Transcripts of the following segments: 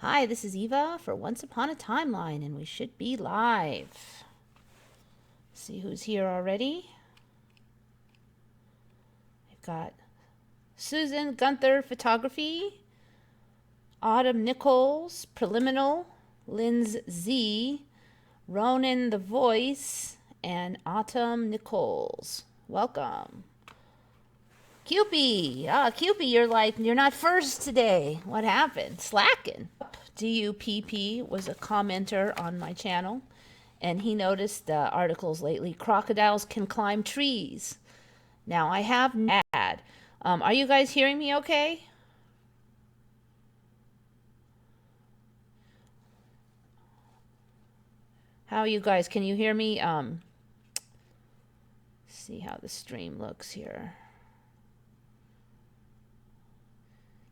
Hi, this is Eva for Once Upon a Timeline, and we should be live. See who's here already. We've got Susan Gunther Photography, Autumn Nichols Preliminal, Linz Z, Ronan the Voice, and Autumn Nichols. Welcome. Cupie, Cupie, you're not first today. What happened? Slacking. DUPP was a commenter on my channel, and he noticed the articles lately. Crocodiles can climb trees. Now I have ad. Are you guys hearing me okay? How are you guys? Can you hear me? See how the stream looks here.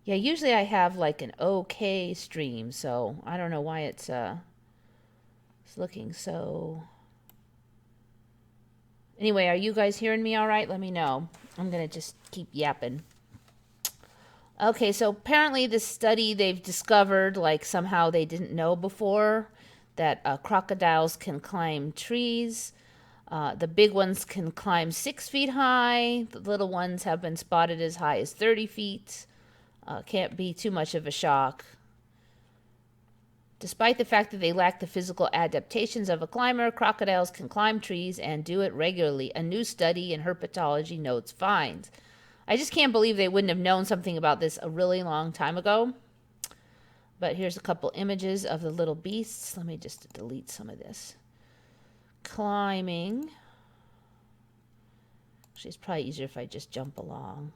Yeah, usually I have like an okay stream, so I don't know why it's looking so. Anyway, are you guys hearing me all right? Let me know. I'm gonna just keep yapping. Okay, so apparently this study they've discovered, like somehow they didn't know before, that crocodiles can climb trees. The big ones can climb 6 feet high. The little ones have been spotted as high as 30 feet. Can't be too much of a shock. Despite the fact that they lack the physical adaptations of a climber, crocodiles can climb trees and do it regularly. A new study in herpetology notes finds. I just can't believe they wouldn't have known something about this a really long time ago. But here's a couple images of the little beasts. Let me just delete some of this. Climbing. Actually, it's probably easier if I just jump along.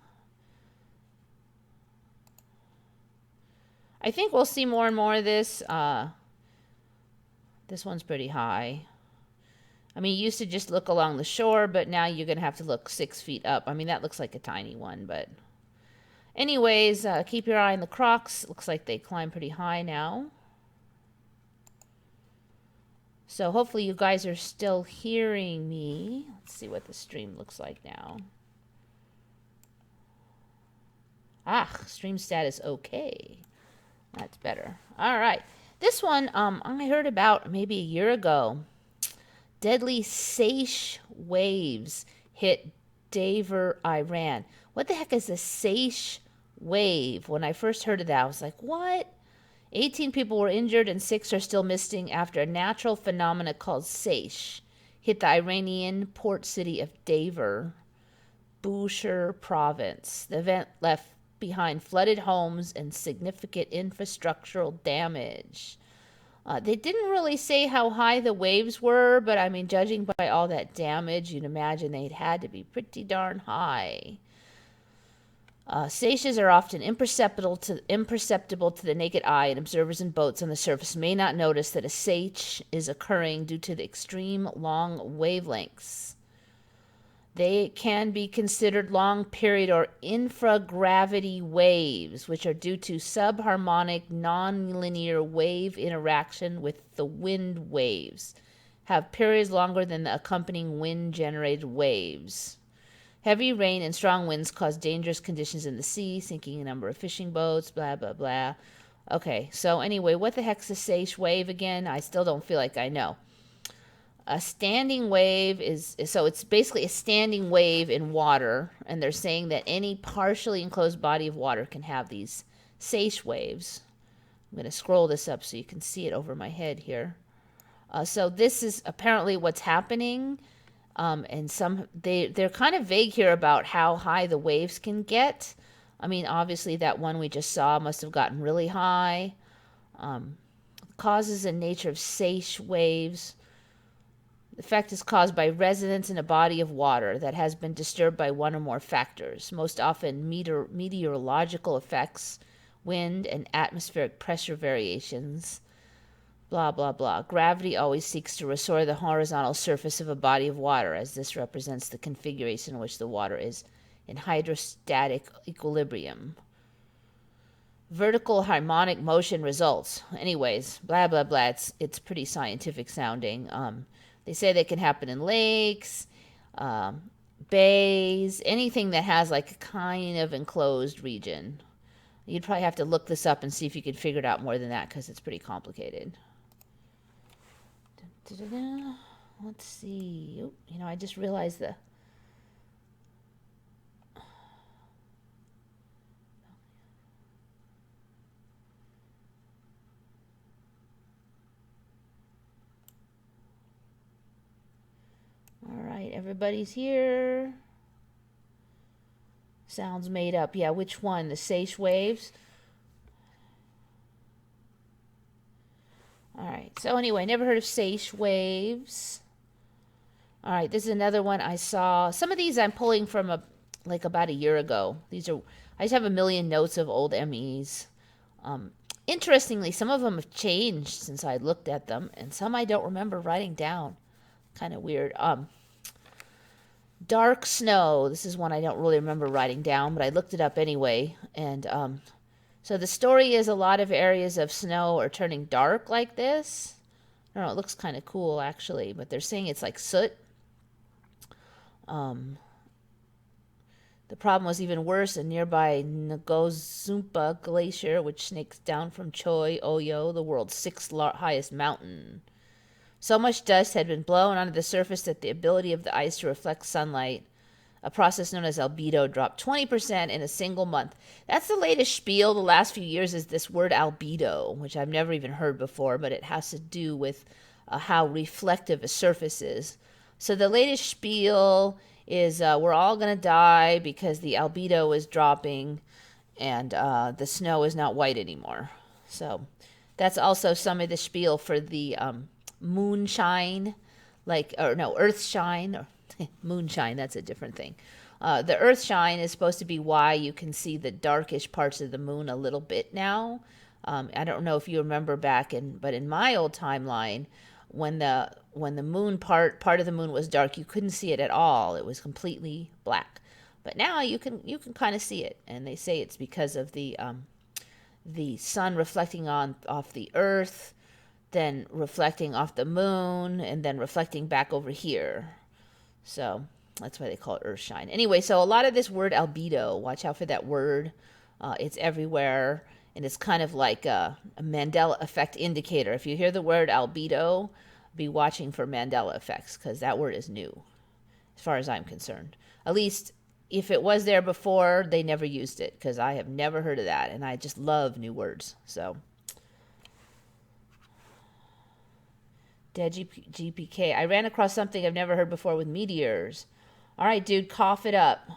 I think we'll see more and more of this. This one's pretty high. I mean, you used to just look along the shore, but now you're going to have to look 6 feet up. I mean, that looks like a tiny one, but anyways, keep your eye on the crocs. Looks like they climb pretty high now. So hopefully you guys are still hearing me. Let's see what the stream looks like now. Stream status okay. That's better. All right. This one I heard about maybe a year ago. Deadly seiche waves hit Dover, Iran. What the heck is a seiche wave? When I first heard of that, I was like, what? 18 people were injured and 6 are still missing after a natural phenomena called seiche hit the Iranian port city of Dover, Bushehr province. The event left behind flooded homes and significant infrastructural damage. They didn't really say how high the waves were, but I mean, judging by all that damage, you'd imagine they'd had to be pretty darn high. Seiches are often imperceptible to the naked eye, and observers in boats on the surface may not notice that a seiche is occurring due to the extreme long wavelengths. They can be considered long period or infragravity waves, which are due to subharmonic nonlinear wave interaction with the wind waves, have periods longer than the accompanying wind-generated waves. Heavy rain and strong winds cause dangerous conditions in the sea, sinking a number of fishing boats, blah, blah, blah. Okay, so anyway, what the heck's a seiche wave again? I still don't feel like I know. A standing wave so it's basically a standing wave in water, and they're saying that any partially enclosed body of water can have these seiche waves. I'm going to scroll this up so you can see it over my head here. So this is apparently what's happening, and they're kind of vague here about how high the waves can get. I mean, obviously that one we just saw must have gotten really high. Causes and nature of seiche waves. The effect is caused by resonance in a body of water that has been disturbed by one or more factors, most often meteorological effects, wind, and atmospheric pressure variations. Blah, blah, blah. Gravity always seeks to restore the horizontal surface of a body of water, as this represents the configuration in which the water is in hydrostatic equilibrium. Vertical harmonic motion results. Anyways, blah, blah, blah. It's pretty scientific sounding. They say they can happen in lakes, bays, anything that has like a kind of enclosed region. You'd probably have to look this up and see if you could figure it out more than that, because it's pretty complicated. Let's see. Oh, you know, I just realized the... All right, everybody's here. Sounds made up. Yeah, which one? The seiche waves? All right, so anyway, never heard of seiche waves. All right, this is another one I saw. Some of these I'm pulling from like about a year ago. These are, I just have a million notes of old MEs. Interestingly, some of them have changed since I looked at them, and some I don't remember writing down. Kind of weird. Dark snow. This is one I don't really remember writing down, but I looked it up anyway. And so the story is a lot of areas of snow are turning dark like this. I don't know, it looks kind of cool actually, but they're saying it's like soot. The problem was even worse in nearby Ngozumpa Glacier, which snakes down from Choi Oyo, the world's sixth highest mountain. So much dust had been blown onto the surface that the ability of the ice to reflect sunlight, a process known as albedo, dropped 20% in a single month. That's the latest spiel the last few years, is this word albedo, which I've never even heard before, but it has to do with how reflective a surface is. So the latest spiel is we're all going to die because the albedo is dropping and the snow is not white anymore. So that's also some of the spiel for the moonshine, earthshine. Moonshine, that's a different thing. The earthshine is supposed to be why you can see the darkish parts of the moon a little bit now. I don't know if you remember but in my old timeline, when the moon part of the moon was dark, you couldn't see it at all. It was completely black. But now you can kind of see it, and they say it's because of the sun reflecting off the earth, then reflecting off the moon, and then reflecting back over here. So that's why they call it earthshine. Anyway, so a lot of this word albedo, watch out for that word. It's everywhere, and it's kind of like a Mandela effect indicator. If you hear the word albedo, be watching for Mandela effects, because that word is new, as far as I'm concerned. At least if it was there before, they never used it, because I have never heard of that, and I just love new words. So, Dead GPK. I ran across something I've never heard before with meteors. All right, dude, cough it up.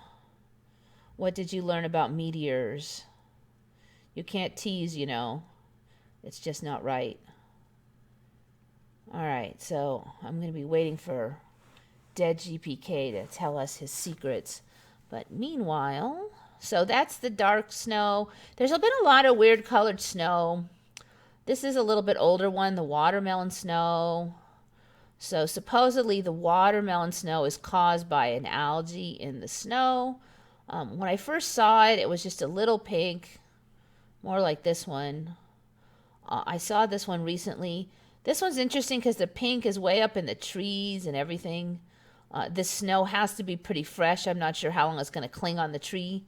What did you learn about meteors? You can't tease, you know. It's just not right. All right, so I'm going to be waiting for Dead GPK to tell us his secrets. But meanwhile, so that's the dark snow. There's been a lot of weird colored snow. This is a little bit older one, the watermelon snow. So supposedly the watermelon snow is caused by an algae in the snow. When I first saw it, it was just a little pink, more like this one. I saw this one recently. This one's interesting because the pink is way up in the trees and everything. This snow has to be pretty fresh. I'm not sure how long it's going to cling on the tree.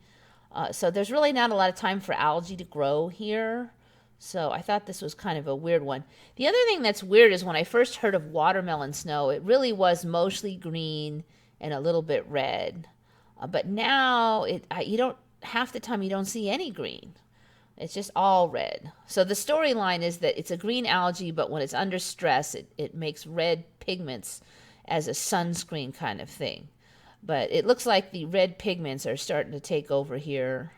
So there's really not a lot of time for algae to grow here. So I thought this was kind of a weird one. The other thing that's weird is when I first heard of watermelon snow, it really was mostly green and a little bit red. But now half the time you don't see any green. It's just all red. So the storyline is that it's a green algae, but when it's under stress, it makes red pigments as a sunscreen kind of thing. But it looks like the red pigments are starting to take over here.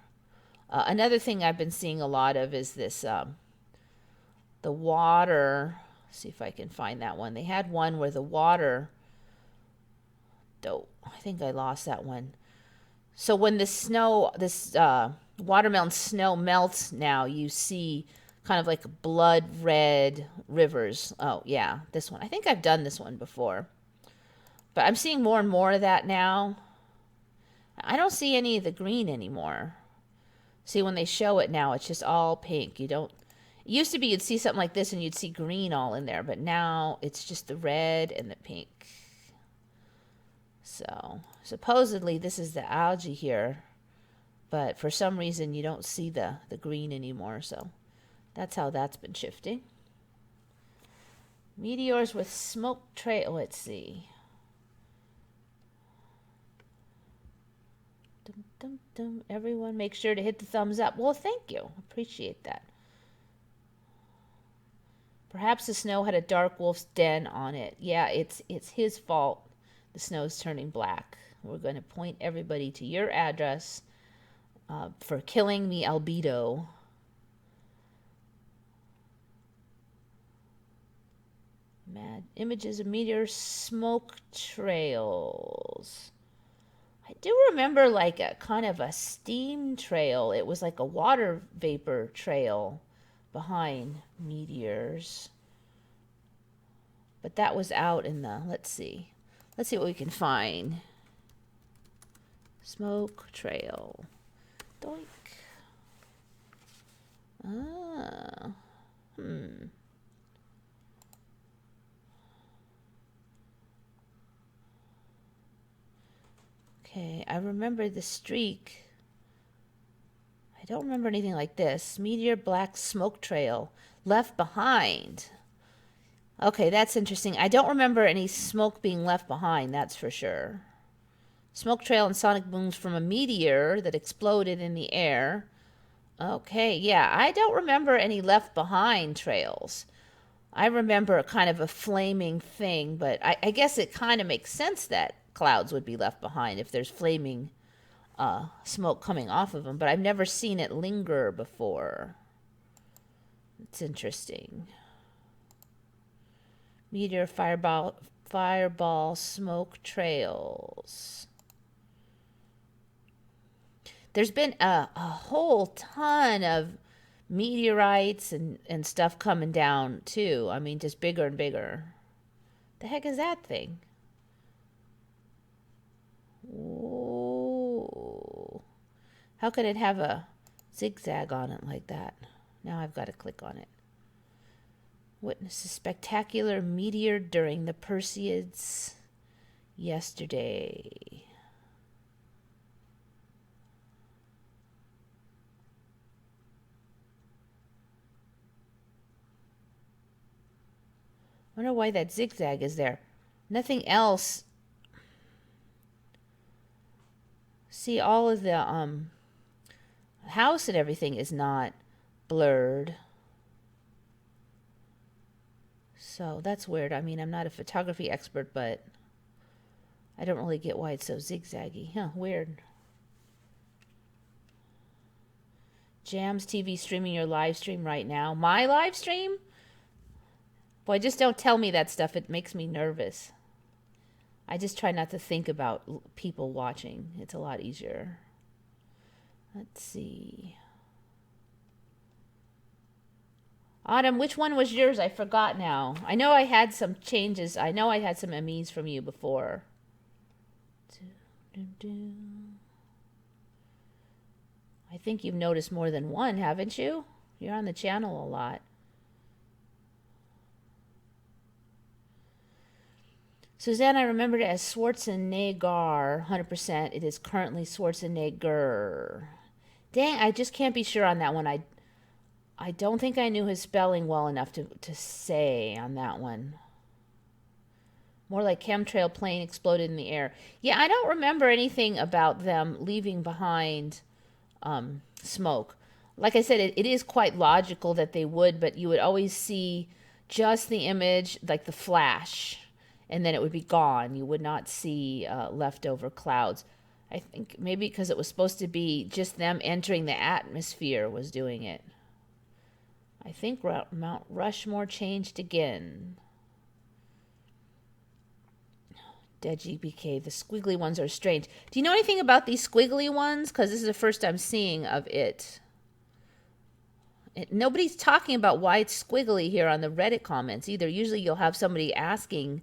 Another thing I've been seeing a lot of is this, the water. Let's see if I can find that one. They had one where the water, I think I lost that one. So when this watermelon snow melts now, you see kind of like blood red rivers. Oh, yeah, this one. I think I've done this one before. But I'm seeing more and more of that now. I don't see any of the green anymore. See, when they show it now, it's just all pink. It used to be you'd see something like this and you'd see green all in there, but now it's just the red and the pink. So, supposedly this is the algae here But for some reason, you don't see the green anymore. So that's how that's been shifting. Meteors with smoke trail. Let's see. Dum, dum, dum. Everyone, make sure to hit the thumbs up. Well, thank you. Appreciate that. Perhaps the snow had a dark wolf's den on it. Yeah, it's his fault. The snow's turning black. We're going to point everybody to your address for killing the albedo. Mad images of meteor smoke trails. I do remember like a kind of a steam trail. It was like a water vapor trail behind meteors. But that was out in the, let's see what we can find. Smoke trail. Doink. Okay, I remember the streak. I don't remember anything like this. Meteor black smoke trail left behind. Okay, that's interesting. I don't remember any smoke being left behind, that's for sure. Smoke trail and sonic booms from a meteor that exploded in the air. Okay, yeah, I don't remember any left behind trails. I remember kind of a flaming thing, but I guess it kind of makes sense that clouds would be left behind if there's flaming smoke coming off of them, but I've never seen it linger before. It's interesting. Meteor fireball smoke trails. There's been a whole ton of meteorites and stuff coming down too. I mean, just bigger and bigger. The heck is that thing? Whoa. How could it have a zigzag on it like that? Now I've got to click on it. Witnessed a spectacular meteor during the Perseids yesterday. I wonder why that zigzag is there. Nothing else. See, all of the house and everything is not blurred. So that's weird. I mean, I'm not a photography expert, but I don't really get why it's so zigzaggy. Huh, weird. Jams TV streaming your live stream right now. My live stream? Boy, just don't tell me that stuff. It makes me nervous. I just try not to think about people watching. It's a lot easier. Let's see. Autumn, which one was yours? I forgot now. I know I had some changes. I know I had some MEs from you before. I think you've noticed more than one, haven't you? You're on the channel a lot. Suzanne, I remembered it as Schwarzenegger, 100%. It is currently Schwarzenegger. Dang, I just can't be sure on that one. I don't think I knew his spelling well enough to say on that one. More like chemtrail plane exploded in the air. Yeah, I don't remember anything about them leaving behind smoke. Like I said, it is quite logical that they would, but you would always see just the image, like the flash, and then it would be gone. You would not see leftover clouds. I think maybe because it was supposed to be just them entering the atmosphere was doing it. I think Mount Rushmore changed again. Dead GBK. The squiggly ones are strange. Do you know anything about these squiggly ones? Because this is the first I'm seeing of it. Nobody's talking about why it's squiggly here on the Reddit comments either. Usually you'll have somebody asking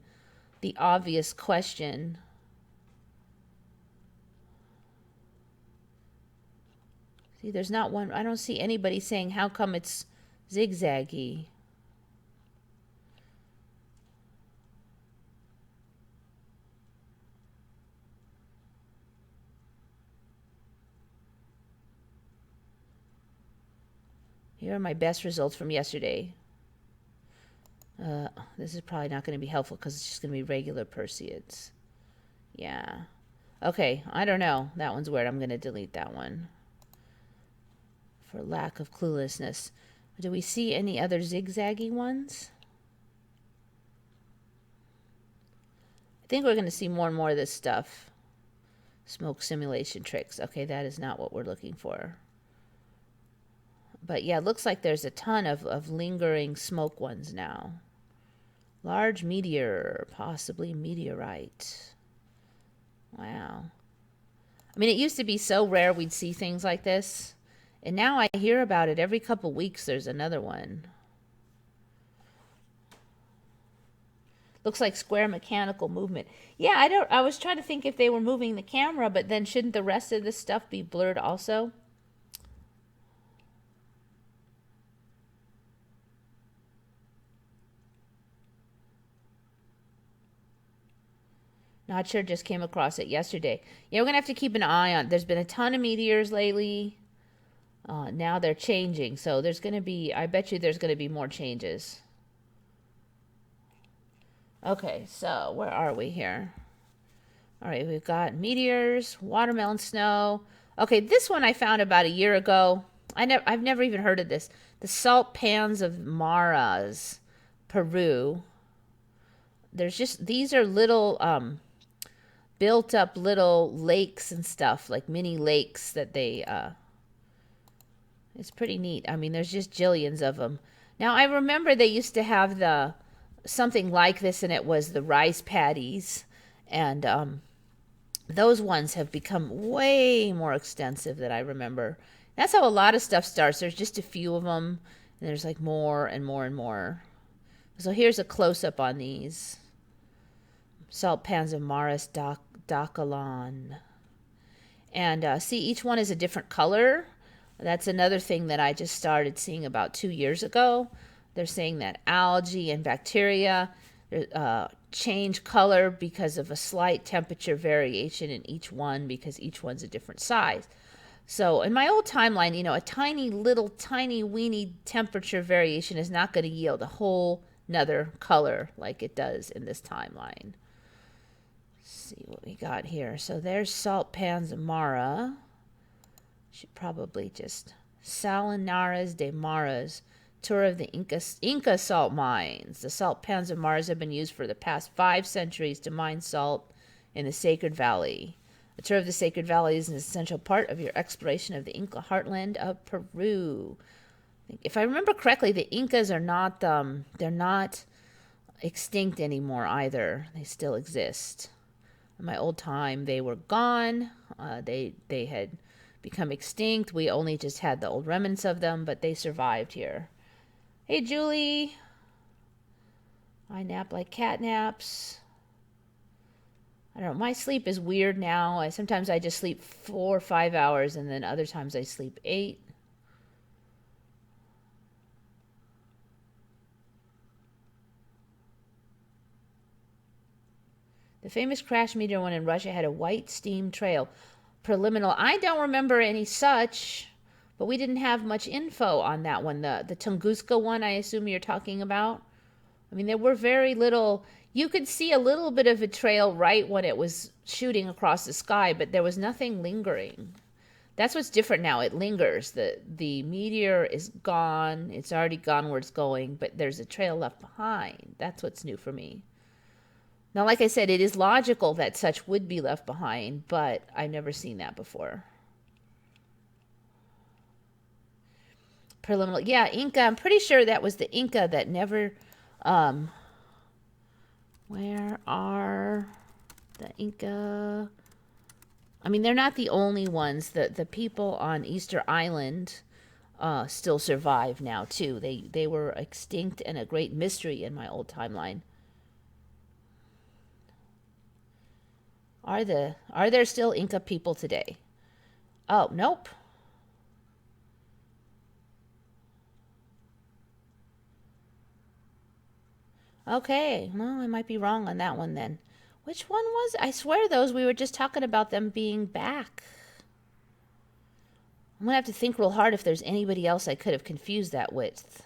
the obvious question. See, there's not one. I don't see anybody saying how come it's zigzaggy. Here are my best results from yesterday. This is probably not going to be helpful because it's just going to be regular Perseids. Yeah. Okay, I don't know. That one's weird. I'm going to delete that one for lack of cluelessness. Do we see any other zigzaggy ones? I think we're going to see more and more of this stuff. Smoke simulation tricks. Okay, that is not what we're looking for. But yeah, it looks like there's a ton of lingering smoke ones now. Large meteor, possibly meteorite. Wow. I mean, it used to be so rare we'd see things like this. And now I hear about it every couple weeks. There's another one. Looks like square mechanical movement. Yeah, I was trying to think if they were moving the camera, but then shouldn't the rest of this stuff be blurred also? Not sure, just came across it yesterday. Yeah, we're going to have to keep an eye on. There's been a ton of meteors lately. Now they're changing. So there's going to be, I bet you there's going to be more changes. Okay, so where are we here? All right, we've got meteors, watermelon snow. Okay, this one I found about a year ago. I've never even heard of this. The salt pans of Maras, Peru. There's just, these are little built up little lakes and stuff, like mini lakes that they it's pretty neat. I mean, there's just jillions of them. Now I remember they used to have the something like this, and it was the rice paddies, and those ones have become way more extensive than I remember. That's how a lot of stuff starts. There's just a few of them, and there's like more and more and more. So here's a close-up on these. Salt pans of Maris Dakalon. And see, each one is a different color. That's another thing that I just started seeing about 2 years ago. They're saying that algae and bacteria change color because of a slight temperature variation in each one, because each one's a different size. So in my old timeline, you know, a tiny weeny temperature variation is not going to yield a whole another color like it does in this timeline. Let's see what we got here. So there's Salt Pans Mara. Should probably just Salinares de Maras, tour of the Inca salt mines. The salt pans of Mars have been used for the past 5 centuries to mine salt in the Sacred Valley. A tour of the Sacred Valley is an essential part of your exploration of the Inca heartland of Peru. If I remember correctly, the Incas are not, they're not extinct anymore either. They still exist. In my old time, they were gone. They had become extinct. We only just had the old remnants of them, but they survived here. Hey, Julie. I nap like cat naps. I don't know. My sleep is weird now. Sometimes I just sleep 4 or 5 hours, and then other times I sleep 8. The famous crash meteor one in Russia had a white steam trail. Preliminal. I don't remember any such, but we didn't have much info on that one. The Tunguska one, I assume you're talking about. I mean, there were very little. You could see a little bit of a trail right when it was shooting across the sky, but there was nothing lingering. That's what's different now. It lingers. The meteor is gone. It's already gone where it's going, but there's a trail left behind. That's what's new for me. Now, like I said, it is logical that such would be left behind, but I've never seen that before. Preliminary. Yeah, Inca. I'm pretty sure that was the Inca that never... where are the Inca? I mean, they're not the only ones. The people on Easter Island still survive now, too. They were extinct and a great mystery in my old timeline. Are there still Inca people today? Oh, nope. Okay, well, I might be wrong on that one then. Which one was it? I swear those, we were just talking about them being back. I'm going to have to think real hard if there's anybody else I could have confused that with.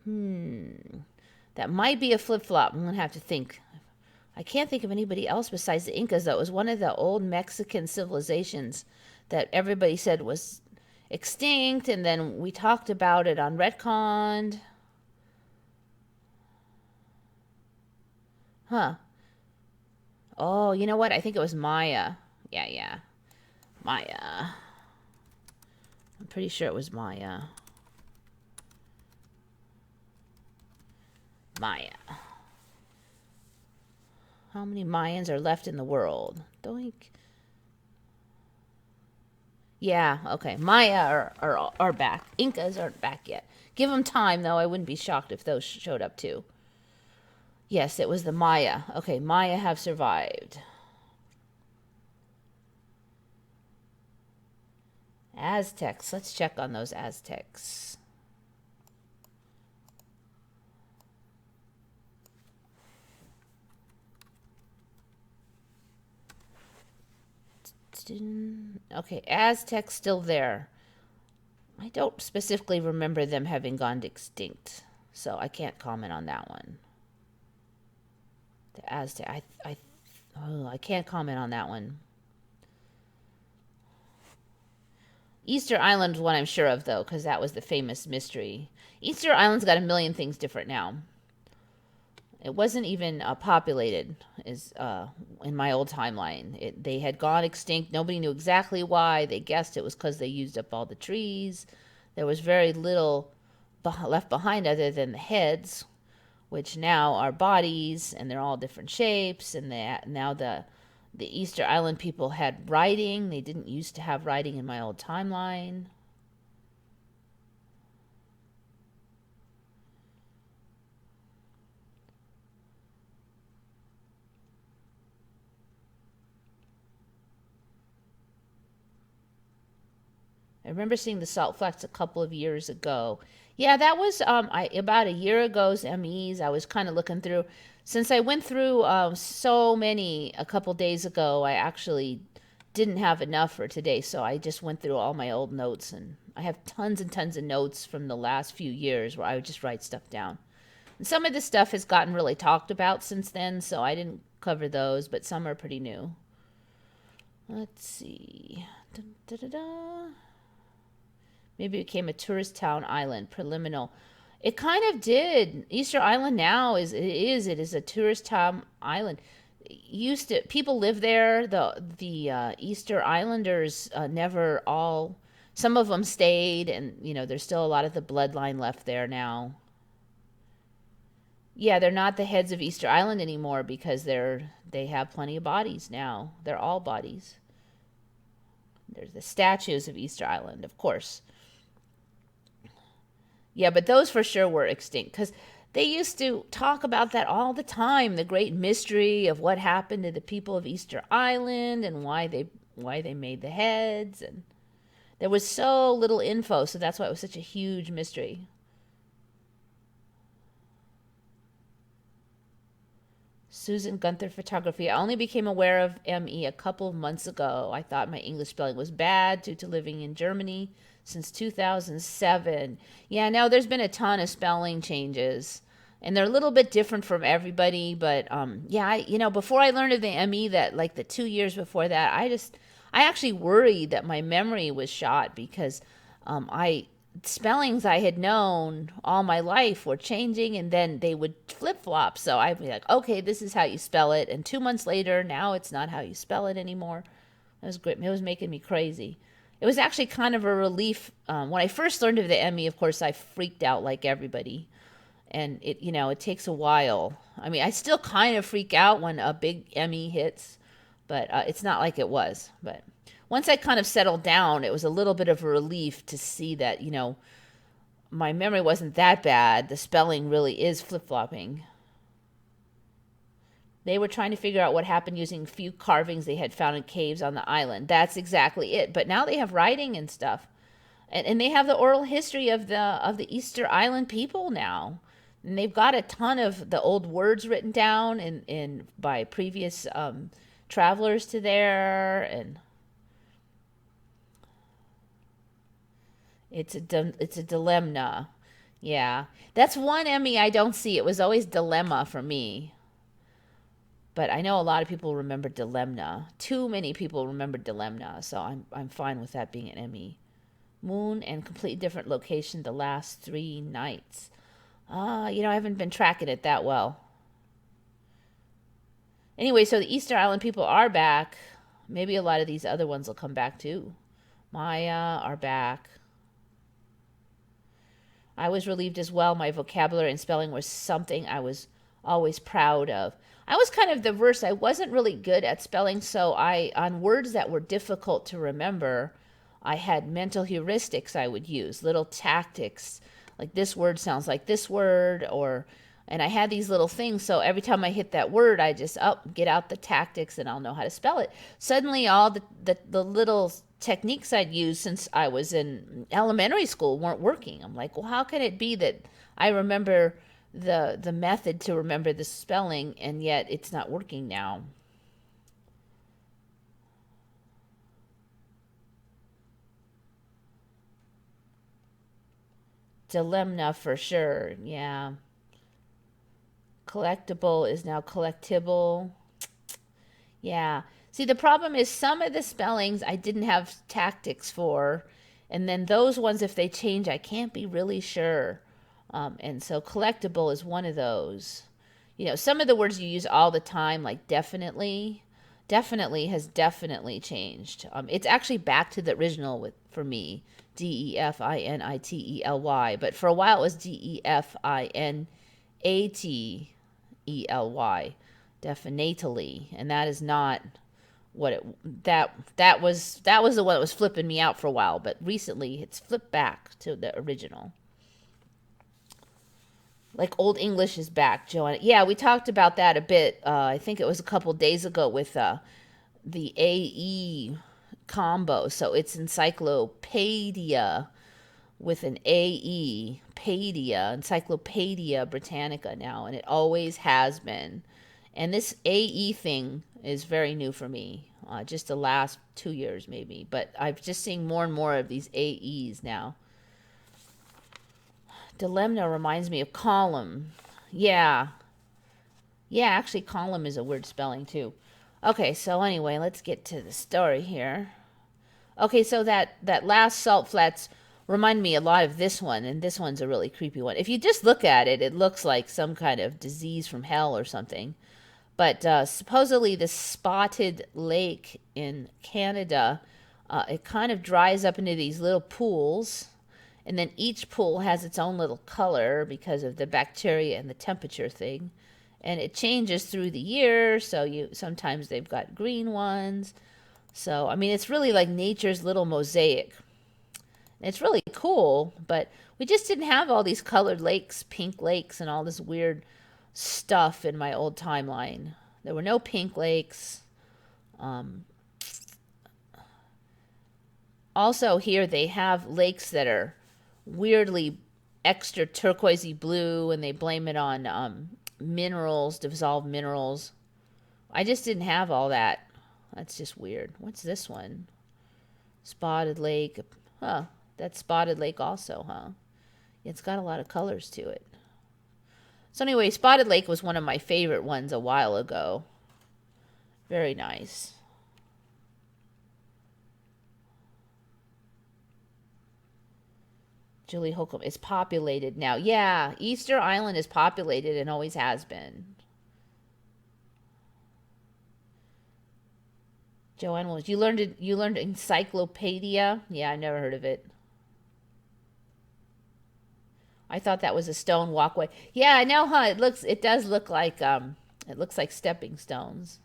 That might be a flip-flop. I'm going to have to think. I can't think of anybody else besides the Incas, though. It was one of the old Mexican civilizations that everybody said was extinct, and then we talked about it on Retconned. Huh. Oh, you know what? I think it was Maya. Yeah. Maya. I'm pretty sure it was Maya. Maya. How many Mayans are left in the world? Doink. Yeah, okay. Maya are back. Incas aren't back yet. Give them time, though. I wouldn't be shocked if those showed up, too. Yes, it was the Maya. Okay, Maya have survived. Aztecs. Let's check on those Aztecs. Okay, Aztecs still there. I don't specifically remember them having gone extinct, so I can't comment on that one. The Aztec, I can't comment on that one. Easter Island's one I'm sure of, though, because that was the famous mystery. Easter Island's got a million things different now. It wasn't even populated as in my old timeline. They had gone extinct. Nobody knew exactly why. They guessed it was because they used up all the trees. There was very little left behind other than the heads, which now are bodies, and they're all different shapes. And now the Easter Island people had writing. They didn't used to have writing in my old timeline. I remember seeing the salt flats a couple of years ago. Yeah, that was about a year ago's MEs. I was kind of looking through. Since I went through so many a couple days ago, I actually didn't have enough for today, so I just went through all my old notes, and I have tons and tons of notes from the last few years where I would just write stuff down. And some of this stuff has gotten really talked about since then, so I didn't cover those, but some are pretty new. Let's see. Maybe it became a tourist town island, preliminal. It kind of did. Easter Island now is a tourist town island. People live there. The Easter Islanders never all. Some of them stayed, and there's still a lot of the bloodline left there now. Yeah, they're not the heads of Easter Island anymore because they have plenty of bodies now. They're all bodies. There's the statues of Easter Island, of course. Yeah, but those for sure were extinct because they used to talk about that all the time, the great mystery of what happened to the people of Easter Island and why they made the heads, and there was so little info, so that's why it was such a huge mystery. Susan Gunther Photography. I only became aware of ME a couple of months ago. I thought my English spelling was bad due to living in Germany since 2007. Yeah, no, there's been a ton of spelling changes, and they're a little bit different from everybody. But before I learned of the ME, that like the 2 years before that, I actually worried that my memory was shot because spellings I had known all my life were changing, and then they would flip-flop. So I'd be like, okay, this is how you spell it. And 2 months later, now it's not how you spell it anymore. It was great. It was making me crazy. It was actually kind of a relief. When I first learned of the ME, of course, I freaked out like everybody. And it takes a while. I mean, I still kind of freak out when a big ME hits, but it's not like it was. But once I kind of settled down, it was a little bit of a relief to see that, my memory wasn't that bad. The spelling really is flip-flopping. They were trying to figure out what happened using few carvings they had found in caves on the island. That's exactly it. But now they have writing and stuff. And they have the oral history of the Easter Island people now. And they've got a ton of the old words written down by previous travelers to there. And It's a dilemma. Yeah. That's one Emmy I don't see. It was always dilemma for me. But I know a lot of people remember dilemma. Too many people remember dilemma, so I'm fine with that being an Emmy. Moon and completely different location the last 3 nights. I haven't been tracking it that well. Anyway, so the Easter Island people are back. Maybe a lot of these other ones will come back too. Maya are back. I was relieved as well. My vocabulary and spelling was something I was always proud of. I was kind of the reverse. I wasn't really good at spelling, so on words that were difficult to remember, I had mental heuristics I would use, little tactics, like this word sounds like this word, and I had these little things, so every time I hit that word, I just get out the tactics and I'll know how to spell it. Suddenly, all the little techniques I'd used since I was in elementary school weren't working. I'm like, well, how can it be that I remember the method to remember the spelling, and yet it's not working now? Dilemma for sure, yeah. Collectible is now collectible. Yeah. See, the problem is some of the spellings I didn't have tactics for, and then those ones, if they change, I can't be really sure. And so collectible is one of those. Some of the words you use all the time, like definitely, definitely has definitely changed. It's actually back to the original for me, DEFINITELY. But for a while it was DEFINATELY, definitely, and that is not what that was the one that was flipping me out for a while, but recently it's flipped back to the original. Like Old English is back, Joanna. Yeah, we talked about that a bit. I think it was a couple days ago with the AE combo. So it's encyclopedia with an AE, pedia, Encyclopedia Britannica now, and it always has been. And this AE thing is very new for me, just the last 2 years maybe. But I'm just seeing more and more of these AEs now. Dilemma reminds me of column. Yeah. Yeah, actually, column is a weird spelling too. Okay, so anyway, let's get to the story here. Okay, so that last salt flats remind me a lot of this one, and this one's a really creepy one. If you just look at it, it looks like some kind of disease from hell or something. But supposedly the spotted lake in Canada, it kind of dries up into these little pools, and then each pool has its own little color because of the bacteria and the temperature thing. And it changes through the year, so sometimes they've got green ones. So, I mean, it's really like nature's little mosaic. It's really cool, but we just didn't have all these colored lakes, pink lakes, and all this weird stuff in my old timeline. There were no pink lakes. Also, here they have lakes that are weirdly extra turquoisey blue, and they blame it on minerals, dissolved minerals. I just didn't have all that. That's just weird. What's this one? Spotted lake. Huh. That's spotted lake also, huh? It's got a lot of colors to it. So anyway, spotted lake was one of my favorite ones a while ago. Very nice. Julie Holcomb is populated now. Yeah, Easter Island is populated and always has been. Joanne Williams, you learned encyclopedia? Yeah, I never heard of it. I thought that was a stone walkway. Yeah, I know, huh? It does look like stepping stones.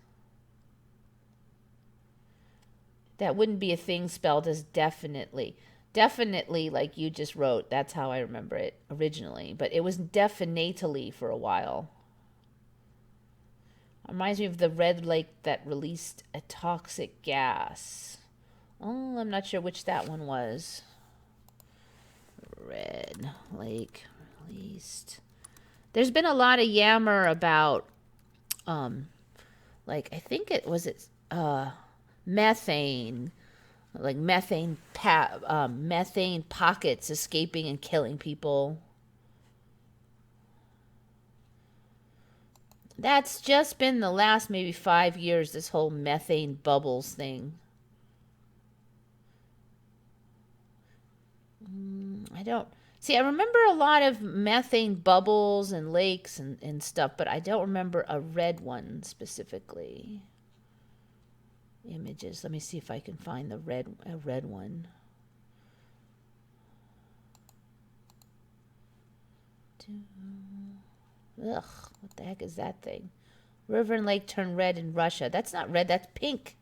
That wouldn't be a thing spelled as definitely. Definitely, like you just wrote. That's how I remember it originally. But it was definitely for a while. It reminds me of the red lake that released a toxic gas. Oh, I'm not sure which that one was. Red lake released. There's been a lot of yammer about, I think it was methane. like methane pockets escaping and killing people. That's just been the last maybe 5 years, this whole methane bubbles thing. I don't see. I remember a lot of methane bubbles and lakes and stuff, but I don't remember a red one specifically. Images. Let me see if I can find a red one. Ugh, what the heck is that thing? River and lake turn red in Russia. That's not red, that's pink.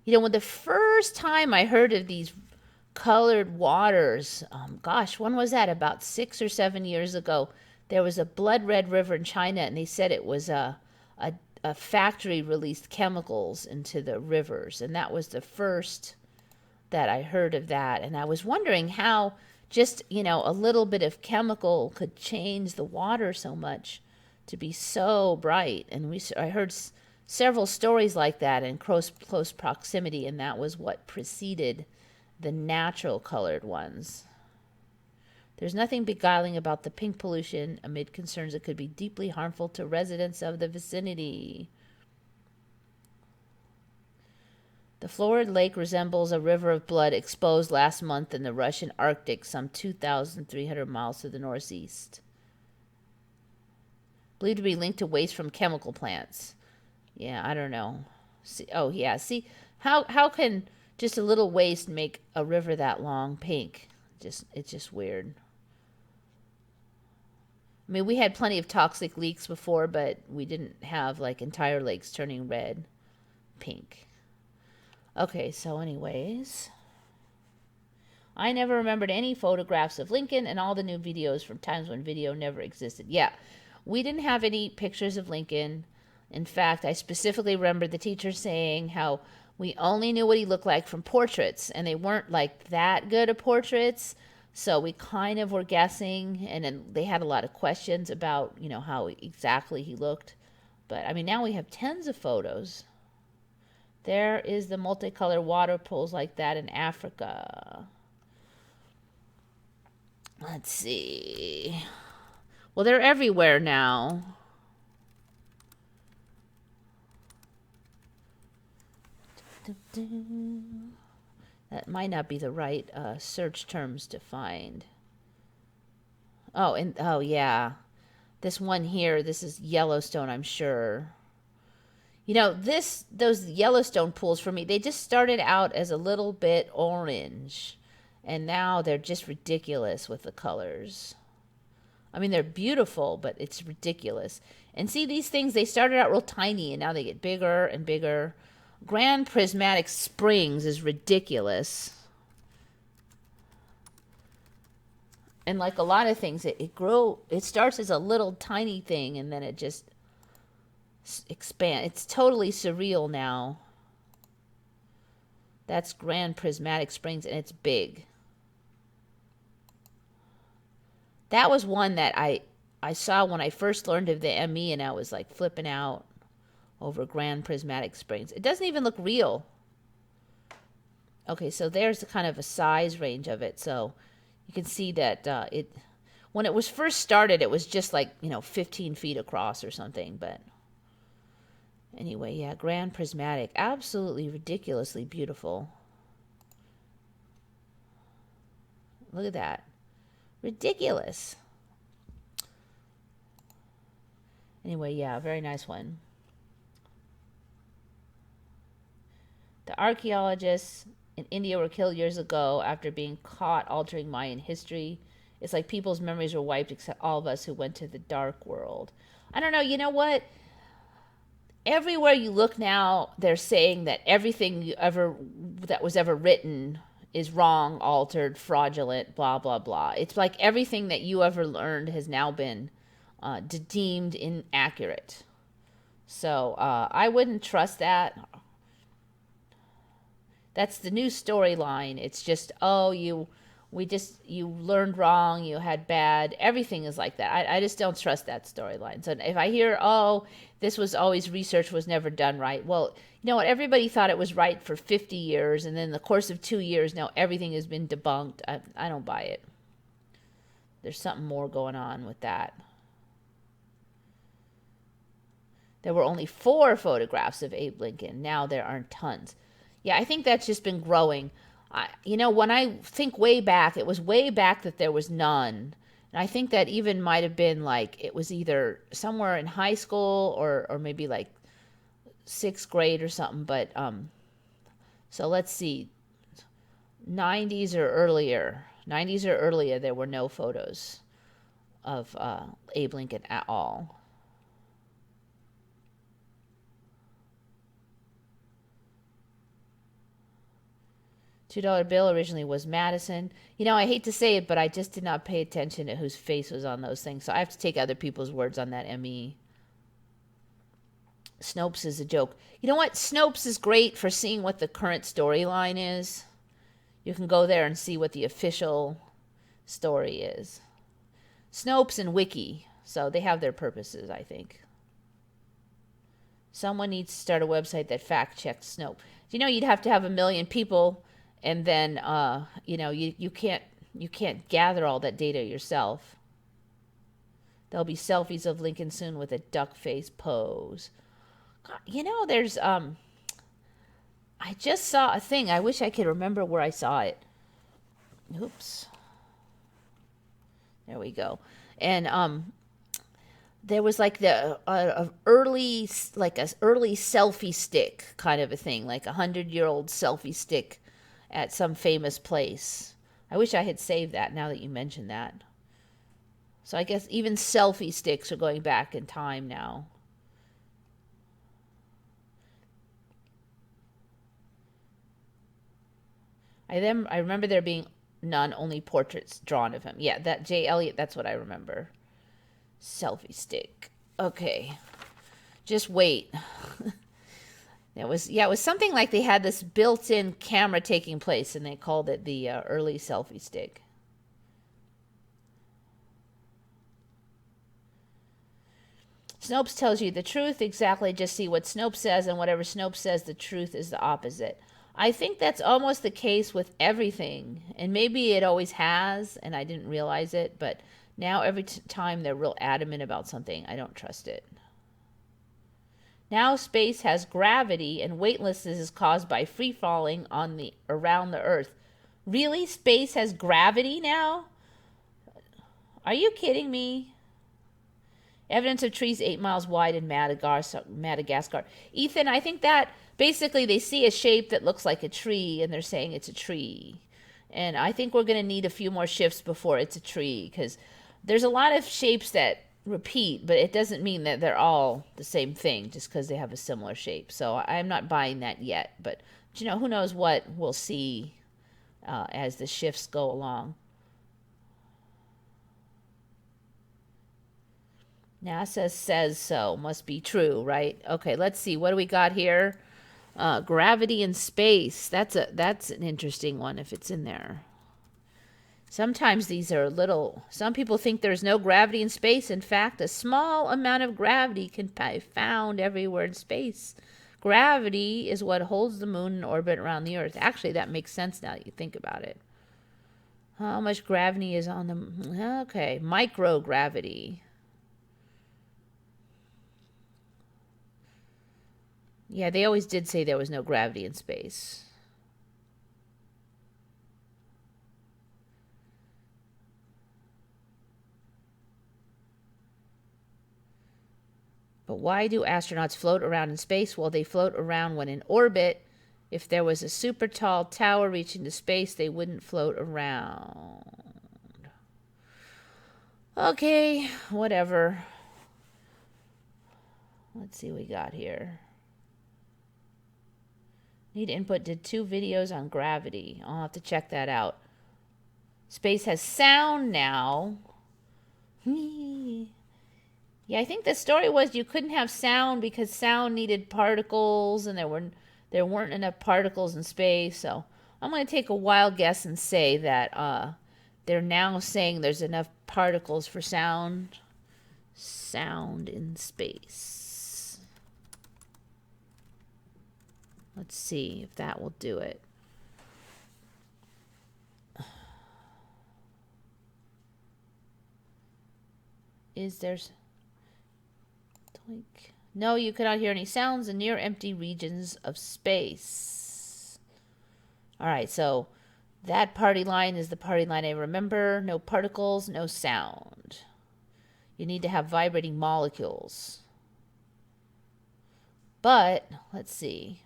You know, when the first time I heard of these colored waters, gosh, when was that? About 6 or 7 years ago. There was a blood red river in China, and they said it was a factory released chemicals into the rivers. And that was the first that I heard of that. And I was wondering how just, you know, a little bit of chemical could change the water so much to be so bright. And I heard several stories like that in close proximity, and that was what preceded the natural colored ones. There's nothing beguiling about the pink pollution amid concerns it could be deeply harmful to residents of the vicinity. The florid lake resembles a river of blood exposed last month in the Russian Arctic, some 2,300 miles to the northeast. Believed to be linked to waste from chemical plants. Yeah, I don't know. See, oh, yeah. See, how can just a little waste make a river that long pink? It's just weird. I mean, we had plenty of toxic leaks before, but we didn't have, like, entire lakes turning red, pink. Okay, so anyways, I never remembered any photographs of Lincoln and all the new videos from times when video never existed. Yeah, we didn't have any pictures of Lincoln. In fact, I specifically remember the teacher saying how we only knew what he looked like from portraits, and they weren't like that good of portraits, so we kind of were guessing, and then they had a lot of questions about, you know, how exactly he looked. But, I mean, now we have tons of photos. There is the multicolored water pools like that in Africa. Let's see. Well, they're everywhere now. That might not be the right search terms to find. Oh, and oh yeah. This one here, this is Yellowstone, I'm sure. You know, those Yellowstone pools for me, they just started out as a little bit orange, and now they're just ridiculous with the colors. I mean, they're beautiful, but it's ridiculous. And see, these things, they started out real tiny, and now they get bigger and bigger. Grand Prismatic Springs is ridiculous. And like a lot of things, it starts as a little tiny thing, and then it just expand. It's totally surreal now. That's Grand Prismatic Springs, and it's big. That was one that I saw when I first learned of the ME, and I was like flipping out over Grand Prismatic Springs. It doesn't even look real. Okay, so there's the kind of a size range of it. So you can see that when it was first started, it was just like, 15 feet across or something, but anyway, yeah, Grand Prismatic. Absolutely ridiculously beautiful. Look at that. Ridiculous. Anyway, yeah, very nice one. The archaeologists in India were killed years ago after being caught altering Mayan history. It's like people's memories were wiped except all of us who went to the dark world. I don't know. You know what? Everywhere you look now, they're saying that everything that was ever written is wrong, altered, fraudulent, blah, blah, blah. It's like everything that you ever learned has now been deemed inaccurate. So I wouldn't trust that. That's the new storyline. It's just, You learned wrong, you had bad, everything is like that. I just don't trust that storyline. So if I hear, oh, this was always research was never done right, well, you know what, everybody thought it was right for 50 years, and then in the course of 2 years, now everything has been debunked. I don't buy it. There's something more going on with that. There were only 4 photographs of Abe Lincoln. Now there aren't tons. Yeah, I think that's just been growing. When I think way back, it was way back that there was none. And I think that even might have been like, it was either somewhere in high school or maybe like 6th grade or something. But, so let's see, 90s or earlier, there were no photos of Abe Lincoln at all. $2 bill originally was Madison. I hate to say it, but I just did not pay attention to whose face was on those things. So I have to take other people's words on that ME. Snopes is a joke. You know what? Snopes is great for seeing what the current storyline is. You can go there and see what the official story is. Snopes and Wiki. So they have their purposes, I think. Someone needs to start a website that fact checks Snopes. You'd have to have 1 million people. And then, you can't gather all that data yourself. There'll be selfies of Lincoln soon with a duck face pose. There's, I just saw a thing. I wish I could remember where I saw it. Oops. There we go. And, there was like a early selfie stick kind of a thing, like 100-year-old selfie stick at some famous place. I wish I had saved that now that you mentioned that. So I guess even selfie sticks are going back in time now. I remember there being none, only portraits drawn of him. Yeah, that J. Elliott, that's what I remember. Selfie stick. Okay. Just wait. It was something like they had this built-in camera taking place, and they called it the early selfie stick. Snopes tells you the truth exactly. Just see what Snopes says, and whatever Snopes says, the truth is the opposite. I think that's almost the case with everything, and maybe it always has, and I didn't realize it, but now every time they're real adamant about something, I don't trust it. Now space has gravity, and weightlessness is caused by free falling around the Earth. Really? Space has gravity now? Are you kidding me? Evidence of trees 8 miles wide in Madagascar. Ethan, I think that basically they see a shape that looks like a tree, and they're saying it's a tree. And I think we're going to need a few more shifts before it's a tree, because there's a lot of shapes that repeat, but it doesn't mean that they're all the same thing just because they have a similar shape. So I'm not buying that yet, but who knows what we'll see as the shifts go along. NASA says so. Must be true, right? Okay, let's see. What do we got here? Gravity in space. That's an interesting one if it's in there. Sometimes these are some people think there's no gravity in space. In fact, a small amount of gravity can be found everywhere in space. Gravity is what holds the moon in orbit around the Earth. Actually, that makes sense now that you think about it. How much gravity is on the... Okay, microgravity. Yeah, they always did say there was no gravity in space. But why do astronauts float around in space? Well, they float around when in orbit. If there was a super tall tower reaching to space, they wouldn't float around. Okay, whatever. Let's see what we got here. Need input. Did 2 videos on gravity. I'll have to check that out. Space has sound now. Yeah, I think the story was you couldn't have sound because sound needed particles, and there weren't enough particles in space. So I'm going to take a wild guess and say that they're now saying there's enough particles for sound in space. Let's see if that will do it. Is there... No, you cannot hear any sounds in near empty regions of space. All right, so that party line is the party line I remember. No particles, no sound. You need to have vibrating molecules. But, let's see.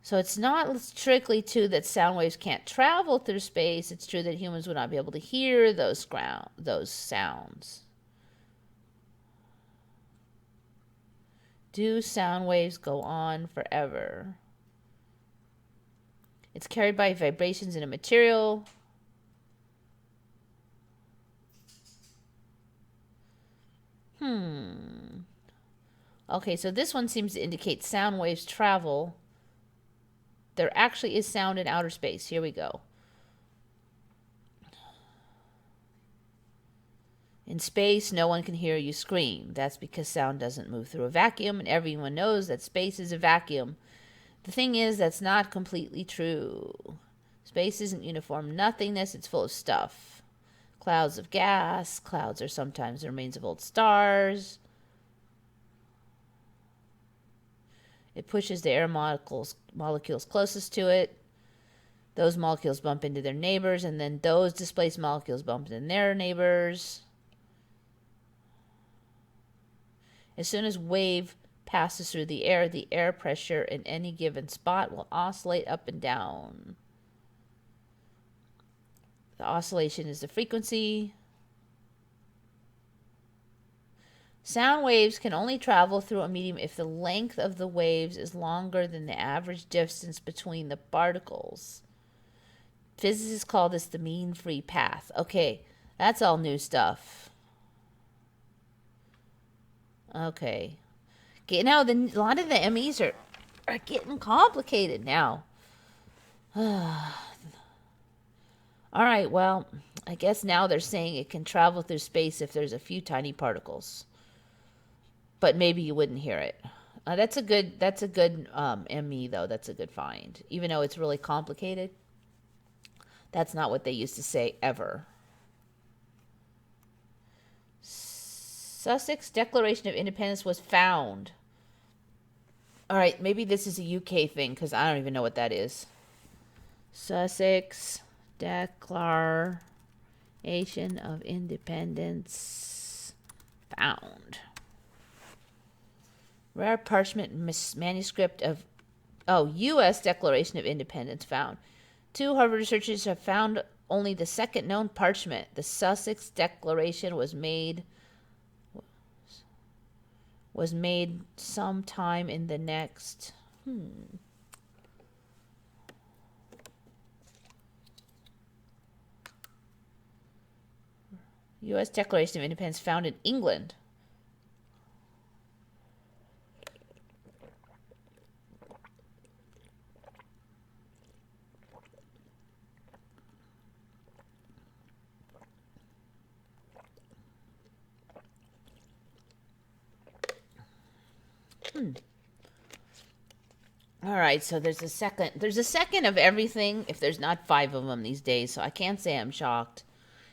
So it's not strictly true that sound waves can't travel through space. It's true that humans would not be able to hear those sounds. Do sound waves go on forever? It's carried by vibrations in a material. Okay, so this one seems to indicate sound waves travel. There actually is sound in outer space. Here we go. In space, no one can hear you scream. That's because sound doesn't move through a vacuum, and everyone knows that space is a vacuum. The thing is, that's not completely true. Space isn't uniform nothingness. It's full of stuff. Clouds of gas. Clouds are sometimes the remains of old stars. It pushes the air molecules closest to it. Those molecules bump into their neighbors, and then those displaced molecules bump into their neighbors. As soon as wave passes through the air pressure in any given spot will oscillate up and down. The oscillation is the frequency. Sound waves can only travel through a medium if the length of the waves is longer than the average distance between the particles. Physicists call this the mean free path. Okay, that's all new stuff. Okay. Now, a lot of the MEs are getting complicated now. All right, well, I guess now they're saying it can travel through space if there's a few tiny particles. But maybe you wouldn't hear it. That's a good ME, though. That's a good find. Even though it's really complicated, that's not what they used to say ever. Sussex Declaration of Independence was found. All right, maybe this is a UK thing because I don't even know what that is. Sussex Declaration of Independence found. Rare parchment manuscript of, U.S. Declaration of Independence found. 2 Harvard researchers have found only the second known parchment. The Sussex Declaration was made sometime in the next... U.S. Declaration of Independence found in England. All right, so there's a second of everything if there's not 5 of them these days, so I can't say I'm shocked